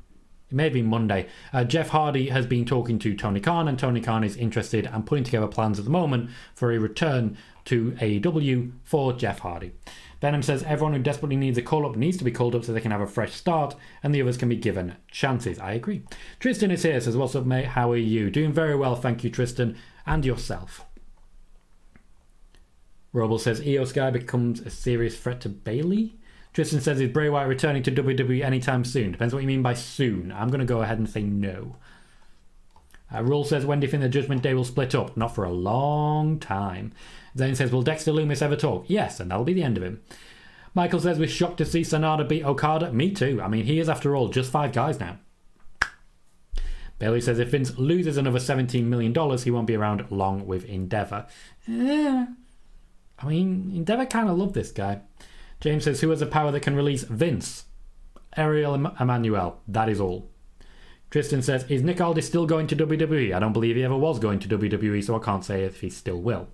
It may have been Monday. Jeff Hardy has been talking to Tony Khan, and Tony Khan is interested and putting together plans at the moment for a return to AEW for Jeff Hardy. Venom says, everyone who desperately needs a call-up needs to be called up so they can have a fresh start, and the others can be given chances. I agree. Tristan is here, says, what's up, mate? How are you? Doing very well, thank you, Tristan, and yourself. Roble says, Io Sky becomes a serious threat to Bayley? Tristan says, is Bray Wyatt returning to WWE anytime soon? Depends what you mean by soon. I'm going to go ahead and say no. Rule says, when do you think the Judgment Day will split up? Not for a long time. Zane says, will Dexter Lumis ever talk? Yes, and that'll be the end of him. Michael says, we're shocked to see Sanada beat Okada. Me too. He is, after all, just 5 guys now. Bailey says, if Vince loses another $17 million, he won't be around long with Endeavor. Endeavor kind of love this guy. James says, who has a power that can release Vince? Ariel Emanuel. That is all. Tristan says, is Nick Aldis still going to WWE? I don't believe he ever was going to WWE, so I can't say if he still will.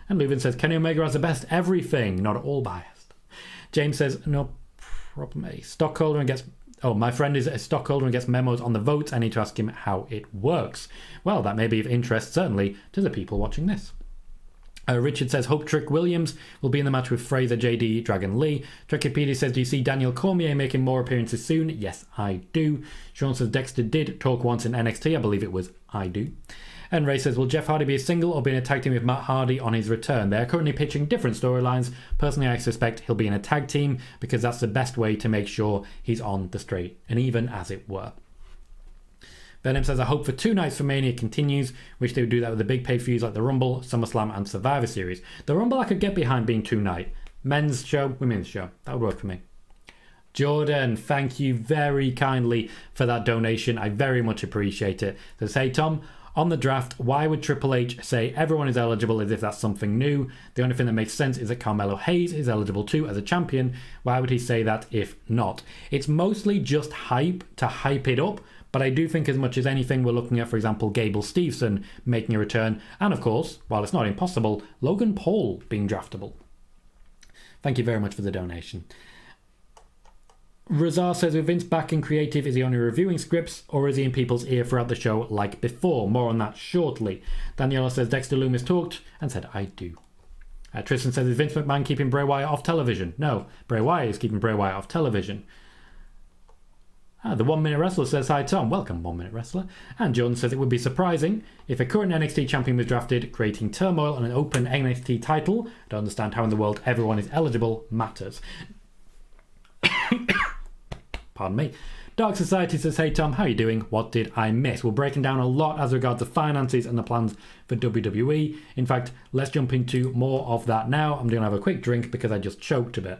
And Leuven says, Kenny Omega has the best everything, not all biased. James says, no problem. A stockholder and gets... Oh, my friend is a stockholder and gets memos on the votes. I need to ask him how it works. Well, that may be of interest, certainly, to the people watching this. Richard says, hope Trick Williams will be in the match with Fraser, JD, Dragon Lee. Trekkipedia says, do you see Daniel Cormier making more appearances soon? Yes, I do. Sean says, Dexter did talk once in NXT. I believe it was I do. And Ray says, will Jeff Hardy be a single or be in a tag team with Matt Hardy on his return? They are currently pitching different storylines. Personally, I suspect he'll be in a tag team because that's the best way to make sure he's on the straight and even, as it were. Venom says, I hope for 2 nights for Mania continues. Wish they would do that with the big pay-per-views like the Rumble, SummerSlam and Survivor Series. The Rumble I could get behind being 2 night. Men's show, women's show. That would work for me. Jordan, thank you very kindly for that donation. I very much appreciate it. Says, hey Tom, on the draft, why would Triple H say everyone is eligible as if that's something new? The only thing that makes sense is that Carmelo Hayes is eligible too as a champion. Why would he say that if not? It's mostly just hype to hype it up. But I do think as much as anything, we're looking at, for example, Gable Steveson making a return. And of course, while it's not impossible, Logan Paul being draftable. Thank you very much for the donation. Razar says, with Vince back in creative, is he only reviewing scripts or is he in people's ear throughout the show like before? More on that shortly. Daniela says, Dexter Loomis talked and said, I do. Tristan says, is Vince McMahon keeping Bray Wyatt off television? No, Bray Wyatt is keeping Bray Wyatt off television. The 1 Minute Wrestler says, hi Tom, welcome 1 Minute Wrestler. And Jordan says, it would be surprising if a current NXT champion was drafted, creating turmoil on an open NXT title. I don't understand how in the world everyone is eligible matters. Pardon me. Dark Society says, hey Tom, how are you doing? What did I miss? We're breaking down a lot as regards the finances and the plans for WWE. In fact, let's jump into more of that now. I'm going to have a quick drink because I just choked a bit.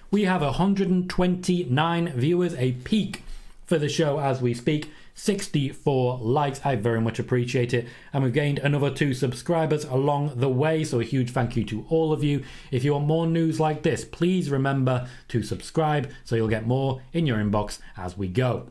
We have 129 viewers, a peak for the show as we speak. 64 likes, I very much appreciate it, and we've gained another 2 subscribers along the way, so a huge thank you to all of you. If you want more news like this, please remember to subscribe so you'll get more in your inbox as we go.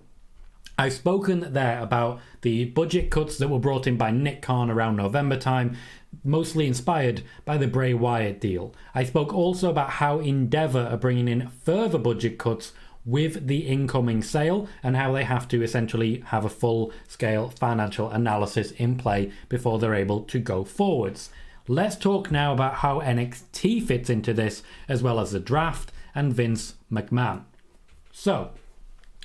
I've spoken there about the budget cuts that were brought in by Nick Khan around November time, mostly inspired by the Bray Wyatt deal. I spoke also about how Endeavor are bringing in further budget cuts with the incoming sale and how they have to essentially have a full-scale financial analysis in play before they're able to go forwards. Let's talk now about how NXT fits into this, as well as the draft and Vince McMahon. So,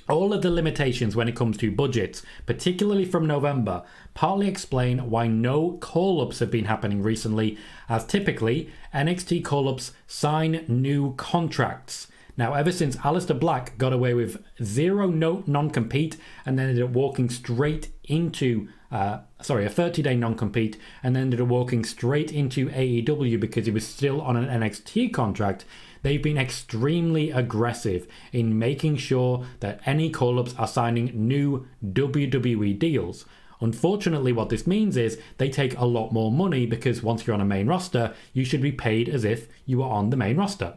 all of the limitations when it comes to budgets, particularly from November, partly explain why no call-ups have been happening recently, as typically NXT call-ups sign new contracts. Now, ever since Aleister Black got away with 0 non-compete and then ended up walking straight into, a 30-day non-compete and then ended up walking straight into AEW because he was still on an NXT contract, they've been extremely aggressive in making sure that any call-ups are signing new WWE deals. Unfortunately, what this means is they take a lot more money because once you're on a main roster, you should be paid as if you were on the main roster.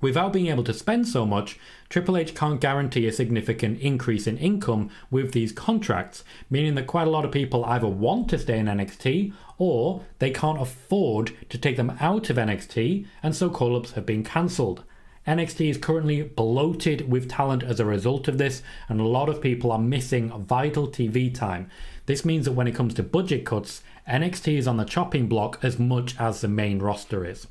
Without being able to spend so much, Triple H can't guarantee a significant increase in income with these contracts, meaning that quite a lot of people either want to stay in NXT or they can't afford to take them out of NXT, and so call-ups have been cancelled. NXT is currently bloated with talent as a result of this, and a lot of people are missing vital TV time. This means that when it comes to budget cuts, NXT is on the chopping block as much as the main roster is.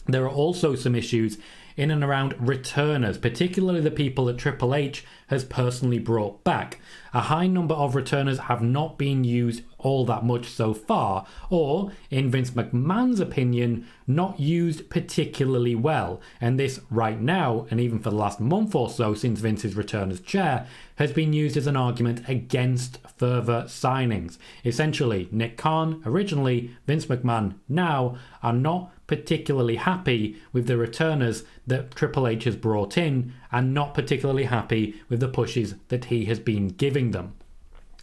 There are also some issues in and around returners, particularly the people that Triple H has personally brought back. A high number of returners have not been used all that much so far, or, in Vince McMahon's opinion, not used particularly well. And this right now, and even for the last month or so since Vince's return as chair, has been used as an argument against further signings. Essentially, Nick Khan, originally, Vince McMahon, now, are not particularly happy with the returners that Triple H has brought in, and not particularly happy with the pushes that he has been giving them.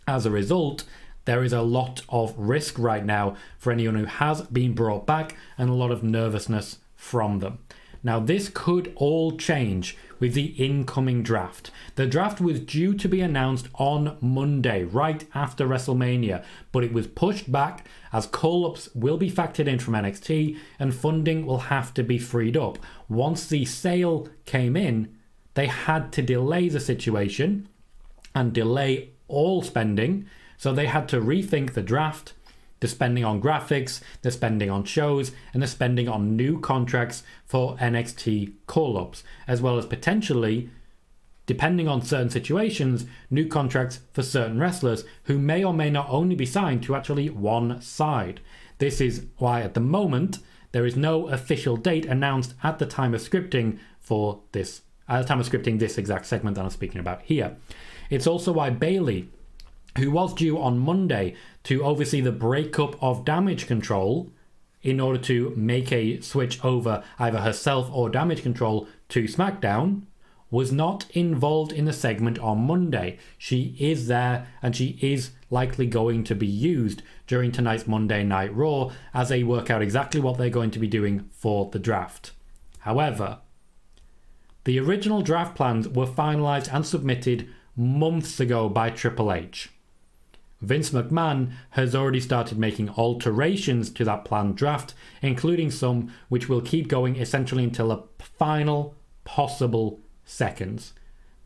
As a result, there is a lot of risk right now for anyone who has been brought back, and a lot of nervousness from them. Now, this could all change with the incoming draft. The draft was due to be announced on Monday, right after WrestleMania, but it was pushed back as call-ups will be factored in from NXT and funding will have to be freed up. Once the sale came in, they had to delay the situation, and delay all spending. So they had to rethink the draft, the spending on graphics, the spending on shows, and the spending on new contracts for NXT call-ups, as well as potentially, depending on certain situations, new contracts for certain wrestlers who may or may not only be signed to actually one side. This is why at the moment there is no official date announced at the time of scripting for this, at the time of scripting this exact segment that I'm speaking about here. It's also why Bayley, who was due on Monday to oversee the breakup of Damage Control in order to make a switch over either herself or Damage Control to SmackDown, was not involved in the segment on Monday. She is there and she is likely going to be used during tonight's Monday Night Raw as they work out exactly what they're going to be doing for the draft. However, the original draft plans were finalized and submitted months ago by Triple H. Vince McMahon has already started making alterations to that planned draft, including some which will keep going essentially until a final possible seconds.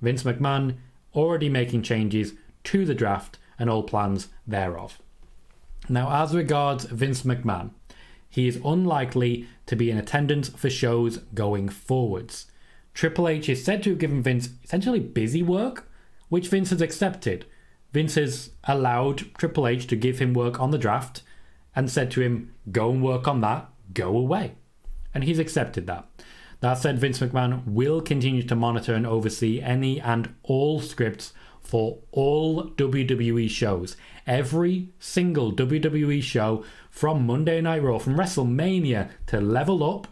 Vince McMahon already making changes to the draft and all plans thereof. Now, as regards Vince McMahon, he is unlikely to be in attendance for shows going forwards. Triple H is said to have given Vince essentially busy work, which Vince has accepted. Vince has allowed Triple H to give him work on the draft and said to him, go and work on that, go away. And he's accepted that. That said, Vince McMahon will continue to monitor and oversee any and all scripts for all WWE shows. Every single WWE show from Monday Night Raw, from WrestleMania to Level Up,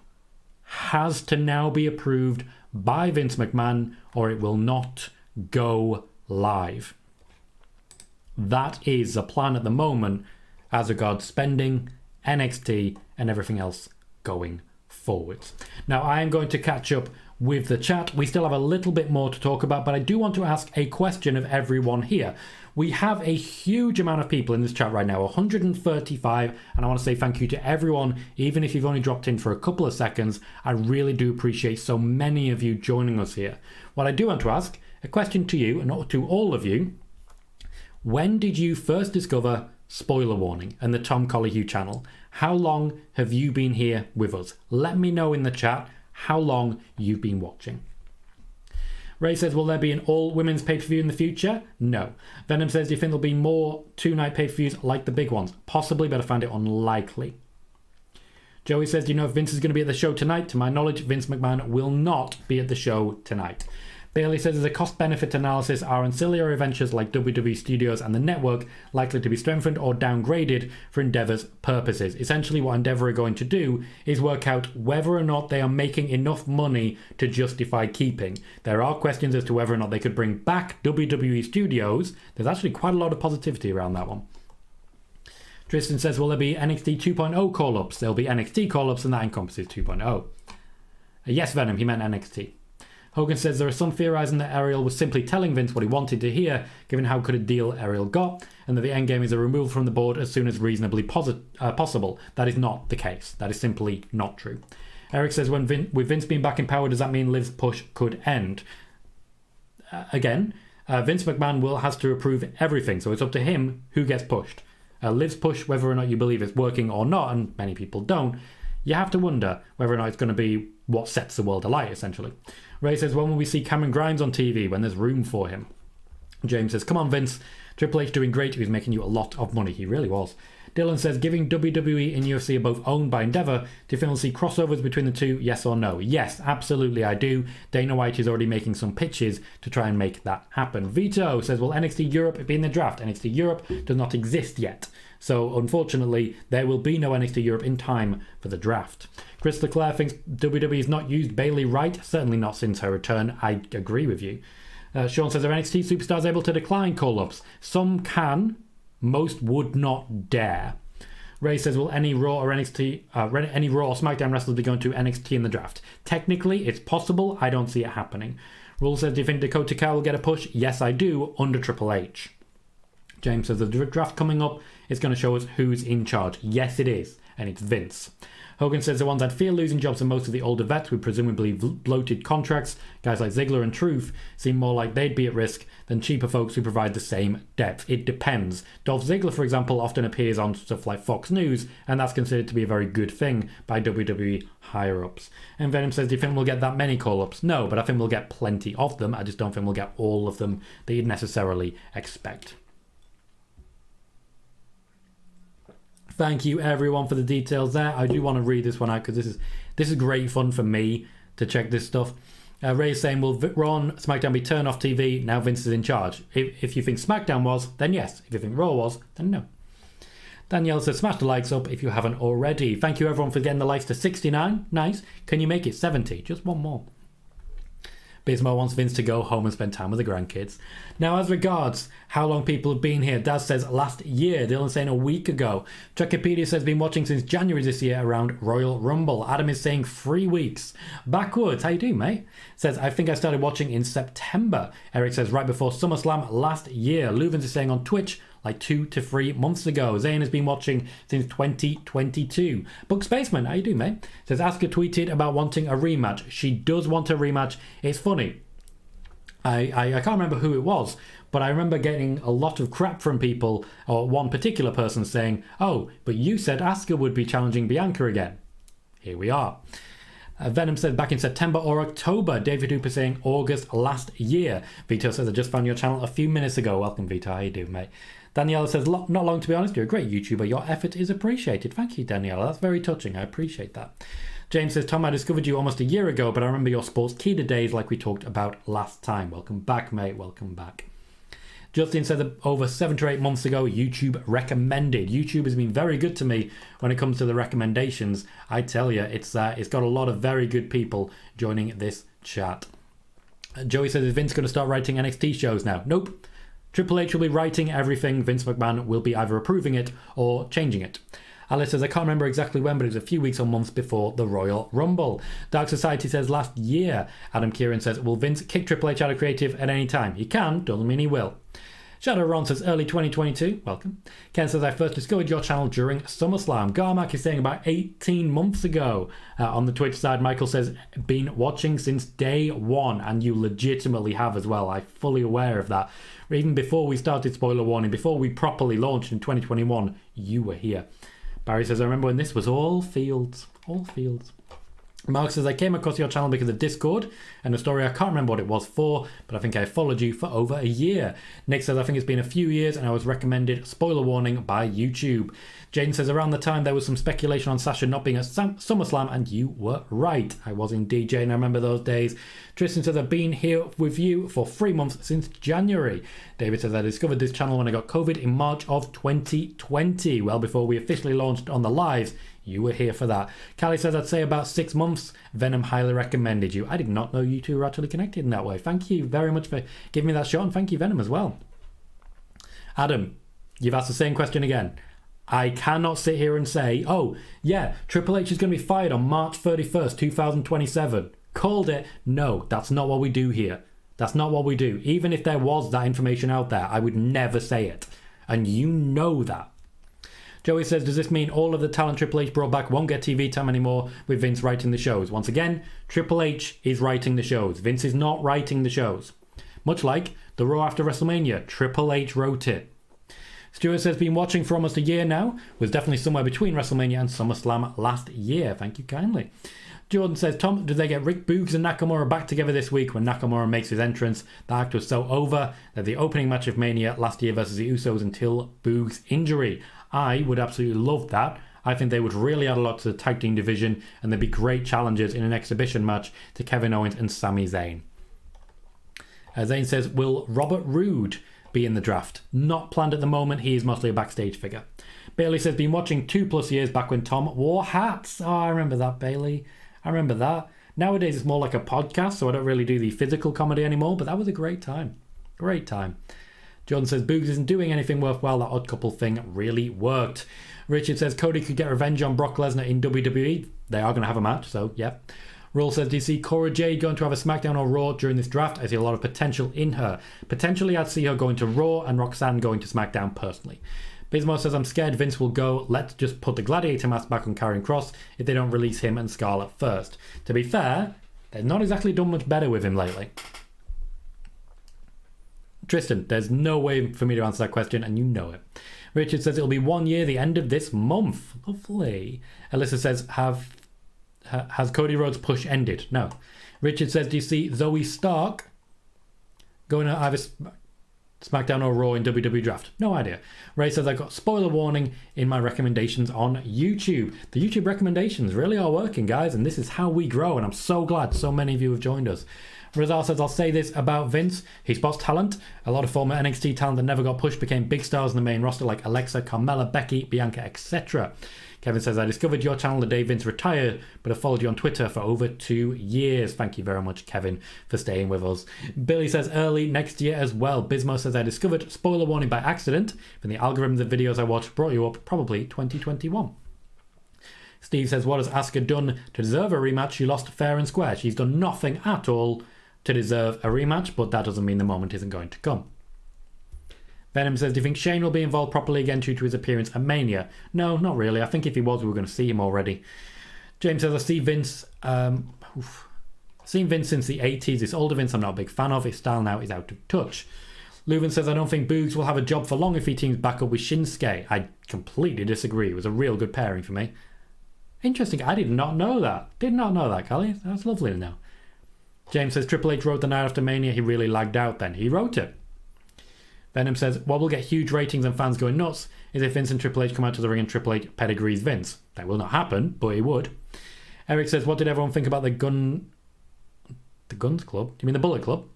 has to now be approved by Vince McMahon or it will not go live. That is the plan at the moment as regards spending, NXT, and everything else going forwards. Now, I am going to catch up with the chat. We still have a little bit more to talk about, but I do want to ask a question of everyone here. We have a huge amount of people in this chat right now, 135, and I want to say thank you to everyone, even if you've only dropped in for a couple of seconds. I really do appreciate so many of you joining us here. What I do want to ask, a question to you, and to all of you, when did you first discover Spoiler Warning and the Tom Colohue channel? How long have you been here with us? Let me know in the chat how long you've been watching. Ray says, will there be an all-women's pay-per-view in the future? No. Venom says, do you think there'll be more two-night pay-per-views like the big ones? Possibly, but I find it unlikely. Joey says, do you know if Vince is going to be at the show tonight? To my knowledge, Vince McMahon will not be at the show tonight. Bailey says, as a cost-benefit analysis, are ancillary ventures like WWE Studios and the network likely to be strengthened or downgraded for Endeavor's purposes? Essentially, what Endeavor are going to do is work out whether or not they are making enough money to justify keeping. There are questions as to whether or not they could bring back WWE Studios. There's actually quite a lot of positivity around that one. Tristan says, will there be NXT 2.0 call-ups? There'll be NXT call-ups, and that encompasses 2.0. Yes, Venom, he meant NXT. Hogan says there are some theorising that Ariel was simply telling Vince what he wanted to hear, given how good a deal Ariel got, and that the endgame is a removal from the board as soon as reasonably possible. That is not the case. That is simply not true. Eric says, with Vince being back in power, does that mean Liv's push could end? Again, Vince McMahon has to approve everything, so it's up to him who gets pushed. Liv's push, whether or not you believe it's working or not, and many people don't, you have to wonder whether or not it's going to be what sets the world alight, essentially. Ray says, when will we see Cameron Grimes on TV when there's room for him? James says, come on, Vince. Triple H doing great. He was making you a lot of money. He really was. Dylan says, giving WWE and UFC are both owned by Endeavor, do you think we'll see crossovers between the two? Yes or no? Yes, absolutely I do. Dana White is already making some pitches to try and make that happen. Vito says, will NXT Europe be in the draft? NXT Europe does not exist yet. So, unfortunately, there will be no NXT Europe in time for the draft. Chris Leclerc thinks WWE has not used Bayley right. Certainly not since her return. I agree with you. Sean says, are NXT superstars able to decline call-ups? Some can. Most would not dare. Ray says, will any Raw or NXT, any Raw or SmackDown wrestlers be going to NXT in the draft? Technically, it's possible. I don't see it happening. Rule says, do you think Dakota Kai will get a push? Yes, I do, under Triple H. James says, the draft coming up is going to show us who's in charge. Yes, it is. and it's Vince. Hogan says the ones I'd fear losing jobs are most of the older vets with presumably bloated contracts. Guys like Ziggler and Truth seem more like they'd be at risk than cheaper folks who provide the same depth. It depends. Dolph Ziggler, for example, often appears on stuff like Fox News, and that's considered to be a very good thing by WWE higher-ups. And Venom says, do you think we'll get that many call-ups? No, but I think we'll get plenty of them. I just don't think we'll get all of them that you'd necessarily expect. Thank you everyone for the details there. I do want to read this one out because this is great fun for me to check this stuff. Ray is saying, will Raw and SmackDown be turned off TV? Now Vince is in charge. If you think SmackDown was, then yes. If you think Raw was, then no. Danielle says, smash the likes up if you haven't already. Thank you everyone for getting the likes to 69. Nice. Can you make it 70? Just one more. Bismo wants Vince to go home and spend time with the grandkids. Now, as regards how long people have been here, Daz says last year. Dylan saying a week ago. Wikipedia says been watching since January this year around Royal Rumble. Adam is saying 3 weeks. Backwards, how you doing, mate? Says, I think I started watching in September. Eric says right before SummerSlam last year. Luvens is saying on Twitch like 2 to 3 months ago. Zane has been watching since 2022. Book Spaceman, how you doing, mate? Says, Asuka tweeted about wanting a rematch. She does want a rematch. It's funny. I can't remember who it was, but I remember getting a lot of crap from people, or one particular person saying, oh, but you said Asuka would be challenging Bianca again. Here we are. Venom said back in September or October. David Hooper saying August last year. Vito says, I just found your channel a few minutes ago. Welcome, Vito. How you doing, mate? Daniela says, not long to be honest. You're a great YouTuber. Your effort is appreciated. Thank you, Daniela. That's very touching. I appreciate that. James says, Tom, I discovered you almost a year ago, but I remember your Sports Keeda days like we talked about last time. Welcome back, mate. Welcome back. Justin said that over 7 to 8 months ago, YouTube recommended. YouTube has been very good to me when it comes to the recommendations. I tell you, it's got a lot of very good people joining this chat. Joey says, is Vince going to start writing NXT shows now? Nope. Triple H will be writing everything. Vince McMahon will be either approving it or changing it. Alice says, I can't remember exactly when, but it was a few weeks or months before the Royal Rumble. Dark Society says last year. Adam Kieran says, will Vince kick Triple H out of creative at any time? He can, doesn't mean he will. Shadow Ron says early 2022. Welcome. Ken says, I first discovered your channel during SummerSlam. Garmack is saying about 18 months ago. On the Twitch side, Michael says, been watching since day one, and you legitimately have as well. I'm fully aware of that. Even before we started Spoiler Warning, before we properly launched in 2021, you were here. Barry says, I remember when this was all fields. All fields. Mark says, I came across your channel because of Discord and a story I can't remember what it was for, but I think I followed you for over a year. Nick says, I think it's been a few years and I was recommended Spoiler Warning by YouTube. Jane says, around the time there was some speculation on Sasha not being at SummerSlam, and you were right. I was indeed, Jane. I remember those days. Tristan says, I've been here with you for 3 months since January. David says, I discovered this channel when I got COVID in March of 2020, well before we officially launched on the lives. You were here for that. Callie says, I'd say about 6 months. Venom highly recommended you. I did not know you two were actually connected in that way. Thank you very much for giving me that shot, and thank you, Venom, as well. Adam, you've asked the same question again. I cannot sit here and say, oh, yeah, Triple H is going to be fired on March 31st, 2027. Called it. No, that's not what we do here. That's not what we do. Even if there was that information out there, I would never say it. And you know that. Joey says, does this mean all of the talent Triple H brought back won't get TV time anymore with Vince writing the shows? Once again, Triple H is writing the shows. Vince is not writing the shows. Much like the Raw after WrestleMania, Triple H wrote it. Stuart says, been watching for almost a year now. Was definitely somewhere between WrestleMania and SummerSlam last year. Thank you kindly. Jordan says, Tom, did they get Rick Boogs and Nakamura back together this week when Nakamura makes his entrance? The act was so over that the opening match of Mania last year versus the Usos until Boogs' injury. I would absolutely love that. I think they would really add a lot to the tag team division, and there'd be great challenges in an exhibition match to Kevin Owens and Sami Zayn. Zayn says, will Robert Roode be in the draft? Not planned at the moment. He is mostly a backstage figure. Bailey says, been watching 2+ years back when Tom wore hats. Oh, I remember that, Bailey. I remember that. Nowadays it's more like a podcast, so I don't really do the physical comedy anymore, but that was a great time. Great time. Jordan says, Boogs isn't doing anything worthwhile. That odd couple thing really worked. Richard says, Cody could get revenge on Brock Lesnar in WWE. They are going to have a match, so yeah. Roll says, do you see Cora Jade going to have a SmackDown or Raw during this draft? I see a lot of potential in her. Potentially, I'd see her going to Raw and Roxanne going to SmackDown personally. Bismo says, I'm scared Vince will go, let's just put the Gladiator mask back on Karrion Kross if they don't release him and Scarlett first. To be fair, they've not exactly done much better with him lately. Tristan, there's no way for me to answer that question, and you know it. Richard says, it'll be 1 year, the end of this month. Lovely. Alyssa says, has Cody Rhodes' push ended? No. Richard says, do you see Zoe Stark going to either SmackDown or Raw in WWE Draft? No idea. Ray says, I got spoiler warning in my recommendations on YouTube. The YouTube recommendations really are working, guys, and this is how we grow, and I'm so glad so many of you have joined us. Rizal says, I'll say this about Vince. He spots talent. A lot of former NXT talent that never got pushed became big stars in the main roster like Alexa, Carmella, Becky, Bianca, etc. Kevin says, I discovered your channel the day Vince retired, but have followed you on Twitter for over 2 years. Thank you very much, Kevin, for staying with us. Billy says, early next year as well. Bismo says, I discovered spoiler warning by accident from the algorithms of videos I watched brought you up probably 2021. Steve says, what has Asuka done to deserve a rematch? She lost fair and square. She's done nothing at all to deserve a rematch, but that doesn't mean the moment isn't going to come. Venom says, do you think Shane will be involved properly again due to his appearance at Mania? No, not really. I think if he was, we were going to see him already. James says, I see Vince. Seen Vince since the 80s. This older Vince I'm not a big fan of. His style now is out of touch. Leuven says, I don't think Boogs will have a job for long if he teams back up with Shinsuke. I completely disagree. It was a real good pairing for me. Interesting. I did not know that. Did not know that, Callie. That's lovely to know. James says, Triple H wrote the night after Mania. He really lagged out then. He wrote it. Venom says, what will get huge ratings and fans going nuts is if Vince and Triple H come out to the ring and Triple H pedigrees Vince. That will not happen, but it would. Eric says, what did everyone think about the Guns Club? Do you mean the Bullet Club?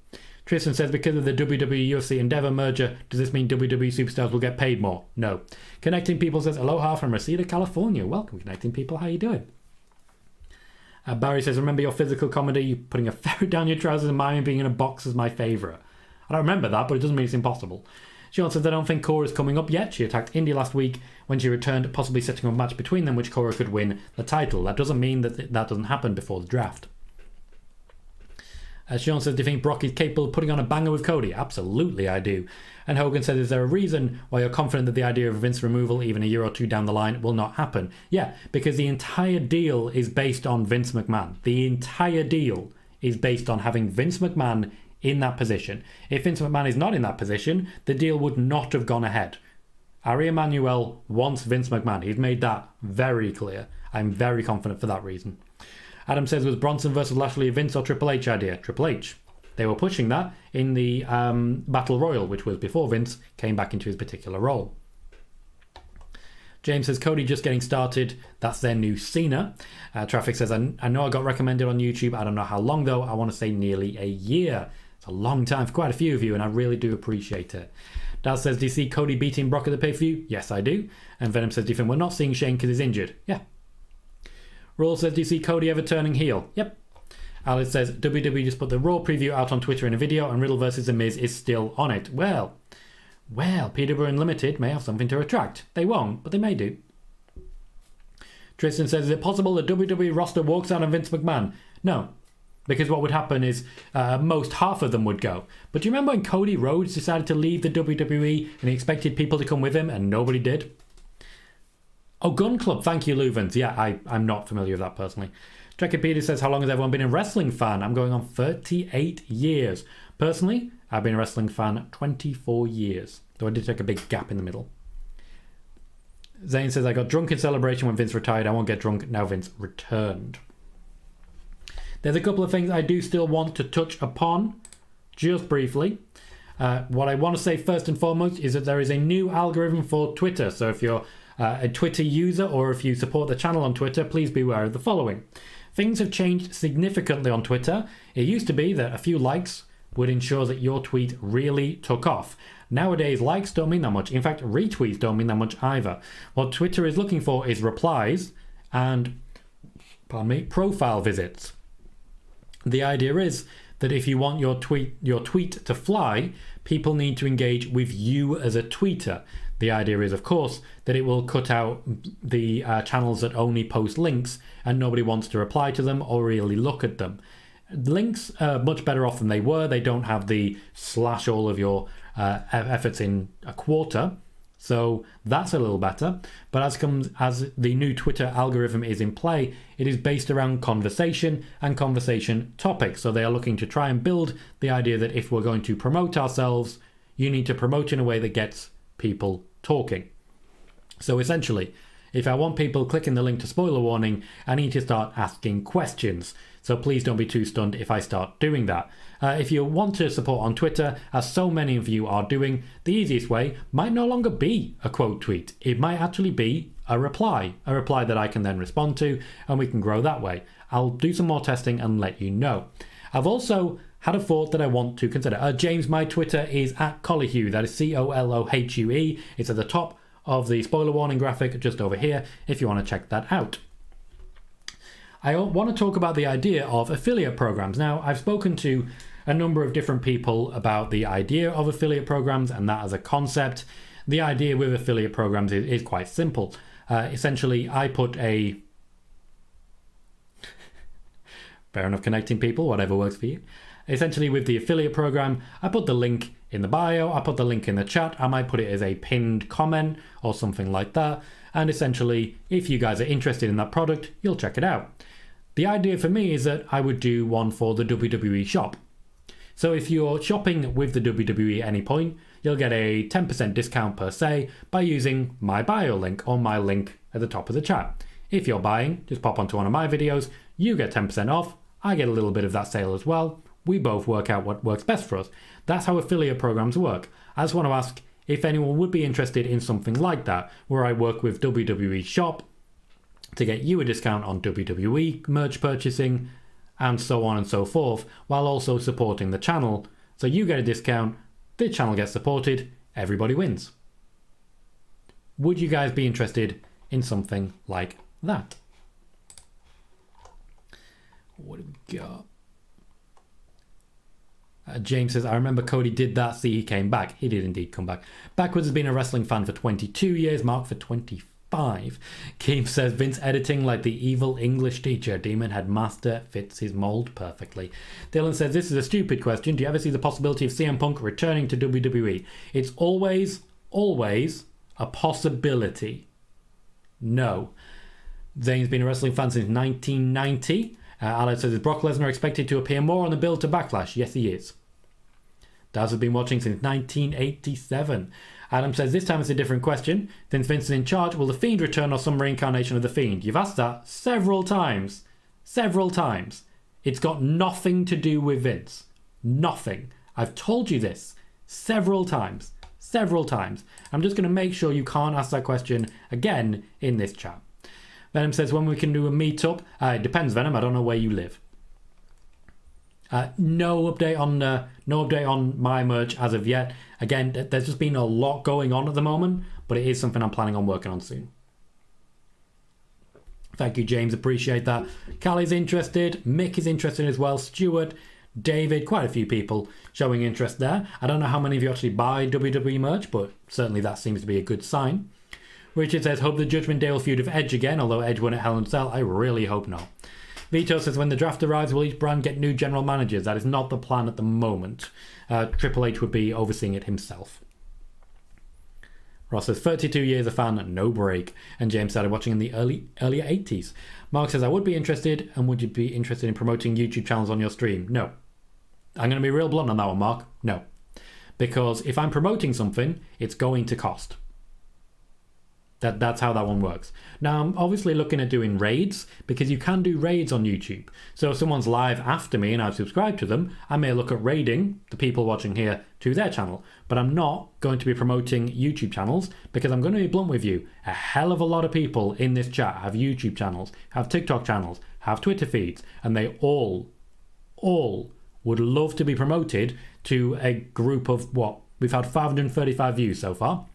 Tristan says, because of the WWE UFC Endeavor merger, does this mean WWE superstars will get paid more? No. Connecting People says, aloha from Reseda, California. Welcome, Connecting People. How you doing? Barry says, remember your physical comedy, putting a ferret down your trousers and mine being in a box is my favourite. I don't remember that, but it doesn't mean it's impossible. Sean says, I don't think Cora's coming up yet. She attacked Indy last week when she returned, possibly setting up a match between them, which Cora could win the title. That doesn't mean that doesn't happen before the draft. Sean says, do you think Brock is capable of putting on a banger with Cody? Absolutely, I do. And Hogan says, is there a reason why you're confident that the idea of Vince removal, even a year or two down the line, will not happen? Yeah, because the entire deal is based on Vince McMahon. The entire deal is based on having Vince McMahon in that position. If Vince McMahon is not in that position, the deal would not have gone ahead. Ari Emanuel wants Vince McMahon. He's made that very clear. I'm very confident for that reason. Adam says, was Bronson versus Lashley a Vince or Triple H idea? Triple H. They were pushing that in the Battle Royal, which was before Vince came back into his particular role. James says, Cody just getting started. That's their new Cena. Traffic says, I know I got recommended on YouTube. I don't know how long, though. I want to say nearly a year. It's a long time for quite a few of you, and I really do appreciate it. Daz says, do you see Cody beating Brock at the pay-per-view? Yes, I do. And Venom says, do you think we're not seeing Shane because he's injured? Yeah. Raw says, do you see Cody ever turning heel? Yep. Alice says, WWE just put the Raw preview out on Twitter in a video, and Riddle versus The Miz is still on it. Well, PW Unlimited may have something to retract. They won't, but they may do. Tristan says, is it possible the WWE roster walks out on Vince McMahon? No, because what would happen is most half of them would go. But do you remember when Cody Rhodes decided to leave the WWE and he expected people to come with him and nobody did? Oh, Gun Club. Thank you, Luvens. Yeah, I'm not familiar with that personally. Trekipedia says, how long has everyone been a wrestling fan? I'm going on 38 years. Personally, I've been a wrestling fan 24 years. Though I did take a big gap in the middle. Zane says, I got drunk in celebration when Vince retired. I won't get drunk now Vince returned. There's a couple of things I do still want to touch upon, just briefly. What I want to say first and foremost is that there is a new algorithm for Twitter. So if you're a Twitter user or if you support the channel on Twitter, please be aware of the following. Things have changed significantly on Twitter. It used to be that a few likes would ensure that your tweet really took off. Nowadays, likes don't mean that much. In fact, retweets don't mean that much either. What Twitter is looking for is replies and, profile visits. The idea is that if you want your tweet to fly, people need to engage with you as a tweeter. The idea is, of course, that it will cut out the channels that only post links and nobody wants to reply to them or really look at them. Links are much better off than they were. They don't have the slash all of your efforts in a quarter. So that's a little better. But as the new Twitter algorithm is in play, it is based around conversation and conversation topics. So they are looking to try and build the idea that if we're going to promote ourselves, you need to promote in a way that gets people talking. So essentially, if I want people clicking the link to spoiler warning, I need to start asking questions. So please don't be too stunned if I start doing that. If you want to support on Twitter, as so many of you are doing, the easiest way might no longer be a quote tweet. It might actually be a reply that I can then respond to, and we can grow that way. I'll do some more testing and let you know. I've also had a thought that I want to consider. James, my Twitter is @Colohue. That is Colohue. It's at the top of the spoiler warning graphic just over here if you want to check that out. I want to talk about the idea of affiliate programs. Now, I've spoken to a number of different people about the idea of affiliate programs and that as a concept. The idea with affiliate programs is quite simple. Essentially, I put a... Fair enough, connecting people, whatever works for you. Essentially, with the affiliate program, I put the link in the bio, I put the link in the chat, I might put it as a pinned comment or something like that. And essentially, if you guys are interested in that product, you'll check it out. The idea for me is that I would do one for the WWE shop. So if you're shopping with the WWE at any point, you'll get a 10% discount per se by using my bio link or my link at the top of the chat. If you're buying, just pop onto one of my videos, you get 10% off, I get a little bit of that sale as well. We both work out what works best for us. That's how affiliate programs work. I just want to ask if anyone would be interested in something like that, where I work with WWE shop to get you a discount on WWE merch purchasing, and so on and so forth, while also supporting the channel. So you get a discount, the channel gets supported, everybody wins. Would you guys be interested in something like that? What do we got? James says, I remember Cody did that, see he came back. He did indeed come back. Backwards has been a wrestling fan for 22 years, Mark for 25. Keem says, Vince editing like the evil English teacher. Demon Head Master fits his mold perfectly. Dylan says, this is a stupid question. Do you ever see the possibility of CM Punk returning to WWE? It's always a possibility. No. Zane's been a wrestling fan since 1990. Alex says, is Brock Lesnar expected to appear more on the build to Backlash? Yes, he is. Daz has been watching since 1987. Adam says, this time it's a different question. Since Vince is in charge, will The Fiend return or some reincarnation of The Fiend? You've asked that several times. Several times. It's got nothing to do with Vince. Nothing. I've told you this several times. Several times. I'm just going to make sure you can't ask that question again in this chat. Venom says, when we can do a meetup? It depends, Venom. I don't know where you live. No update on my merch as of yet. Again, there's just been a lot going on at the moment, but it is something I'm planning on working on soon. Thank you, James. Appreciate that. Callie's interested. Mick is interested as well. Stuart, David, quite a few people showing interest there. I don't know how many of you actually buy WWE merch, but certainly that seems to be a good sign. Richard says, hope the Judgment Day will feud with Edge again, although Edge won at Hell in a Cell. I really hope not. Vito says, when the draft arrives, will each brand get new general managers? That is not the plan at the moment. Triple H would be overseeing it himself. Ross says, 32 years a fan, no break. And James started watching in the earlier 80s. Mark says, I would be interested, and would you be interested in promoting YouTube channels on your stream? No. I'm going to be real blunt on that one, Mark. No. Because if I'm promoting something, it's going to cost. That's how that one works. Now, I'm obviously looking at doing raids, because you can do raids on YouTube. So if someone's live after me and I've subscribed to them, I may look at raiding the people watching here to their channel. But I'm not going to be promoting YouTube channels, because I'm going to be blunt with you. A hell of a lot of people in this chat have YouTube channels, have TikTok channels, have Twitter feeds, and they all would love to be promoted to a group of what? We've had 535 views so far.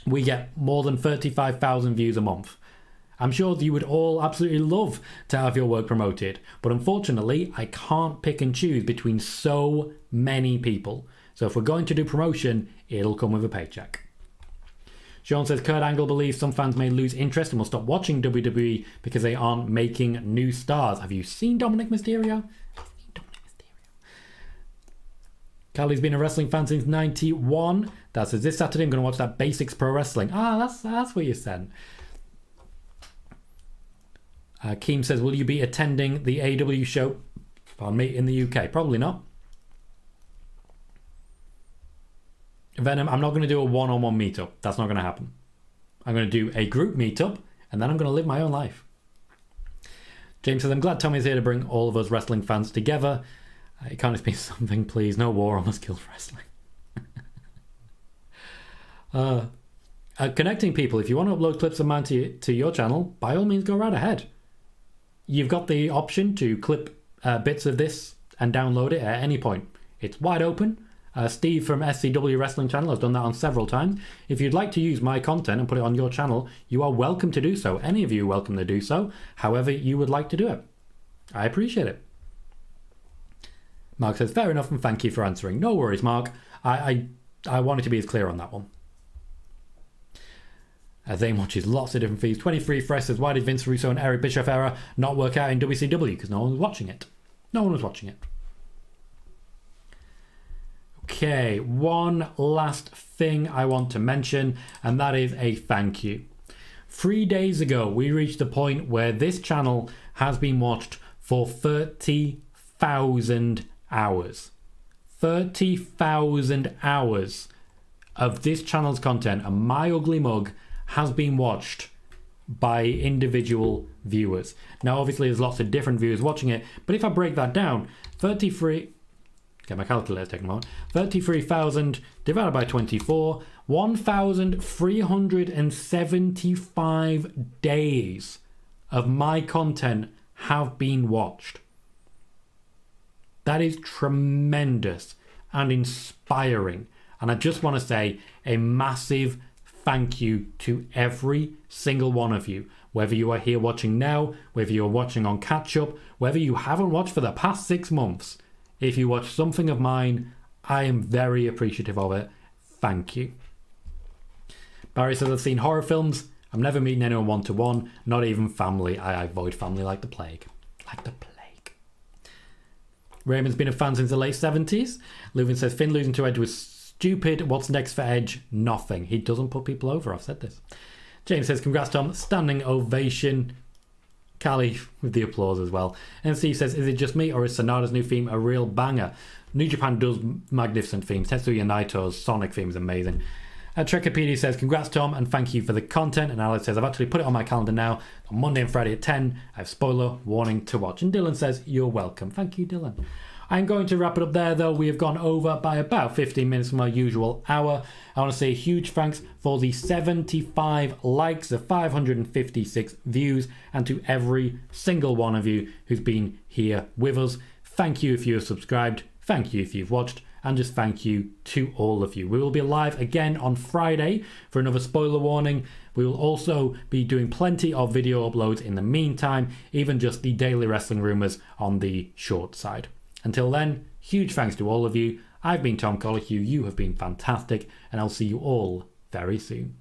We get more than 35,000 views a month. I'm sure you would all absolutely love to have your work promoted, but unfortunately, I can't pick and choose between so many people. So if we're going to do promotion, it'll come with a paycheck. Sean says, Kurt Angle believes some fans may lose interest and will stop watching WWE because they aren't making new stars. Have you seen Dominic Mysterio? Callie's been a wrestling fan since 91. that says, this Saturday I'm going to watch that Basics Pro Wrestling. That's what you sent. Keem says, will you be attending the AEW show, pardon me, in the UK? Probably not. Venom, I'm not going to do a one-on-one meetup. That's not going to happen. I'm going to do a group meetup, and then I'm going to live my own life. James says, I'm glad Tommy's here to bring all of us wrestling fans together. It can't just be something, please. No war on the skilled wrestling. Connecting people. If you want to upload clips of mine to your channel, by all means, go right ahead. You've got the option to clip bits of this and download it at any point. It's wide open. Steve from SCW Wrestling Channel has done that on several times. If you'd like to use my content and put it on your channel, you are welcome to do so. Any of you are welcome to do so, however you would like to do it. I appreciate it. Mark says, fair enough, and thank you for answering. No worries, Mark. I wanted to be as clear on that one. Zane watches lots of different feeds. 23 Fresh says, why did Vince Russo and Eric Bischoff era not work out in WCW? Because no one was watching it. No one was watching it. Okay, one last thing I want to mention, and that is a thank you. 3 days ago, we reached the point where this channel has been watched for 30,000 hours. 30,000 hours of this channel's content, and my ugly mug has been watched by individual viewers. Now, obviously, there's lots of different viewers watching it, but if I break that down, 33... Get my calculator taken a moment. 33,000 divided by 24, 1,375 days of my content have been watched. That is tremendous and inspiring. And I just want to say a massive thank you to every single one of you. Whether you are here watching now, whether you are watching on catch up, whether you haven't watched for the past 6 months. If you watch something of mine, I am very appreciative of it. Thank you. Barry says, I've seen horror films. I'm never meeting anyone one-to-one, not even family. I avoid family like the plague. Like the plague. Raymond's been a fan since the late 70s. Leuven says, Finn losing to Edge was stupid. What's next for Edge? Nothing. He doesn't put people over. I've said this. James says, congrats, Tom. Standing ovation. Callie with the applause as well. And Steve says, is it just me or is Sonata's new theme a real banger? New Japan does magnificent themes. Tetsuya Naito's Sonic theme is amazing. Trekkipedia says, congrats, Tom, and thank you for the content. And Alex says, I've actually put it on my calendar now. On Monday and Friday at 10, I have spoiler warning to watch. And Dylan says, you're welcome. Thank you, Dylan. I'm going to wrap it up there, though. We have gone over by about 15 minutes from our usual hour. I want to say a huge thanks for the 75 likes, the 556 views, and to every single one of you who's been here with us. Thank you if you have subscribed. Thank you if you've watched. And just thank you to all of you. We will be live again on Friday for another spoiler warning. We will also be doing plenty of video uploads in the meantime, even just the daily wrestling rumours on the short side. Until then, huge thanks to all of you. I've been Tom Colohue, you have been fantastic, and I'll see you all very soon.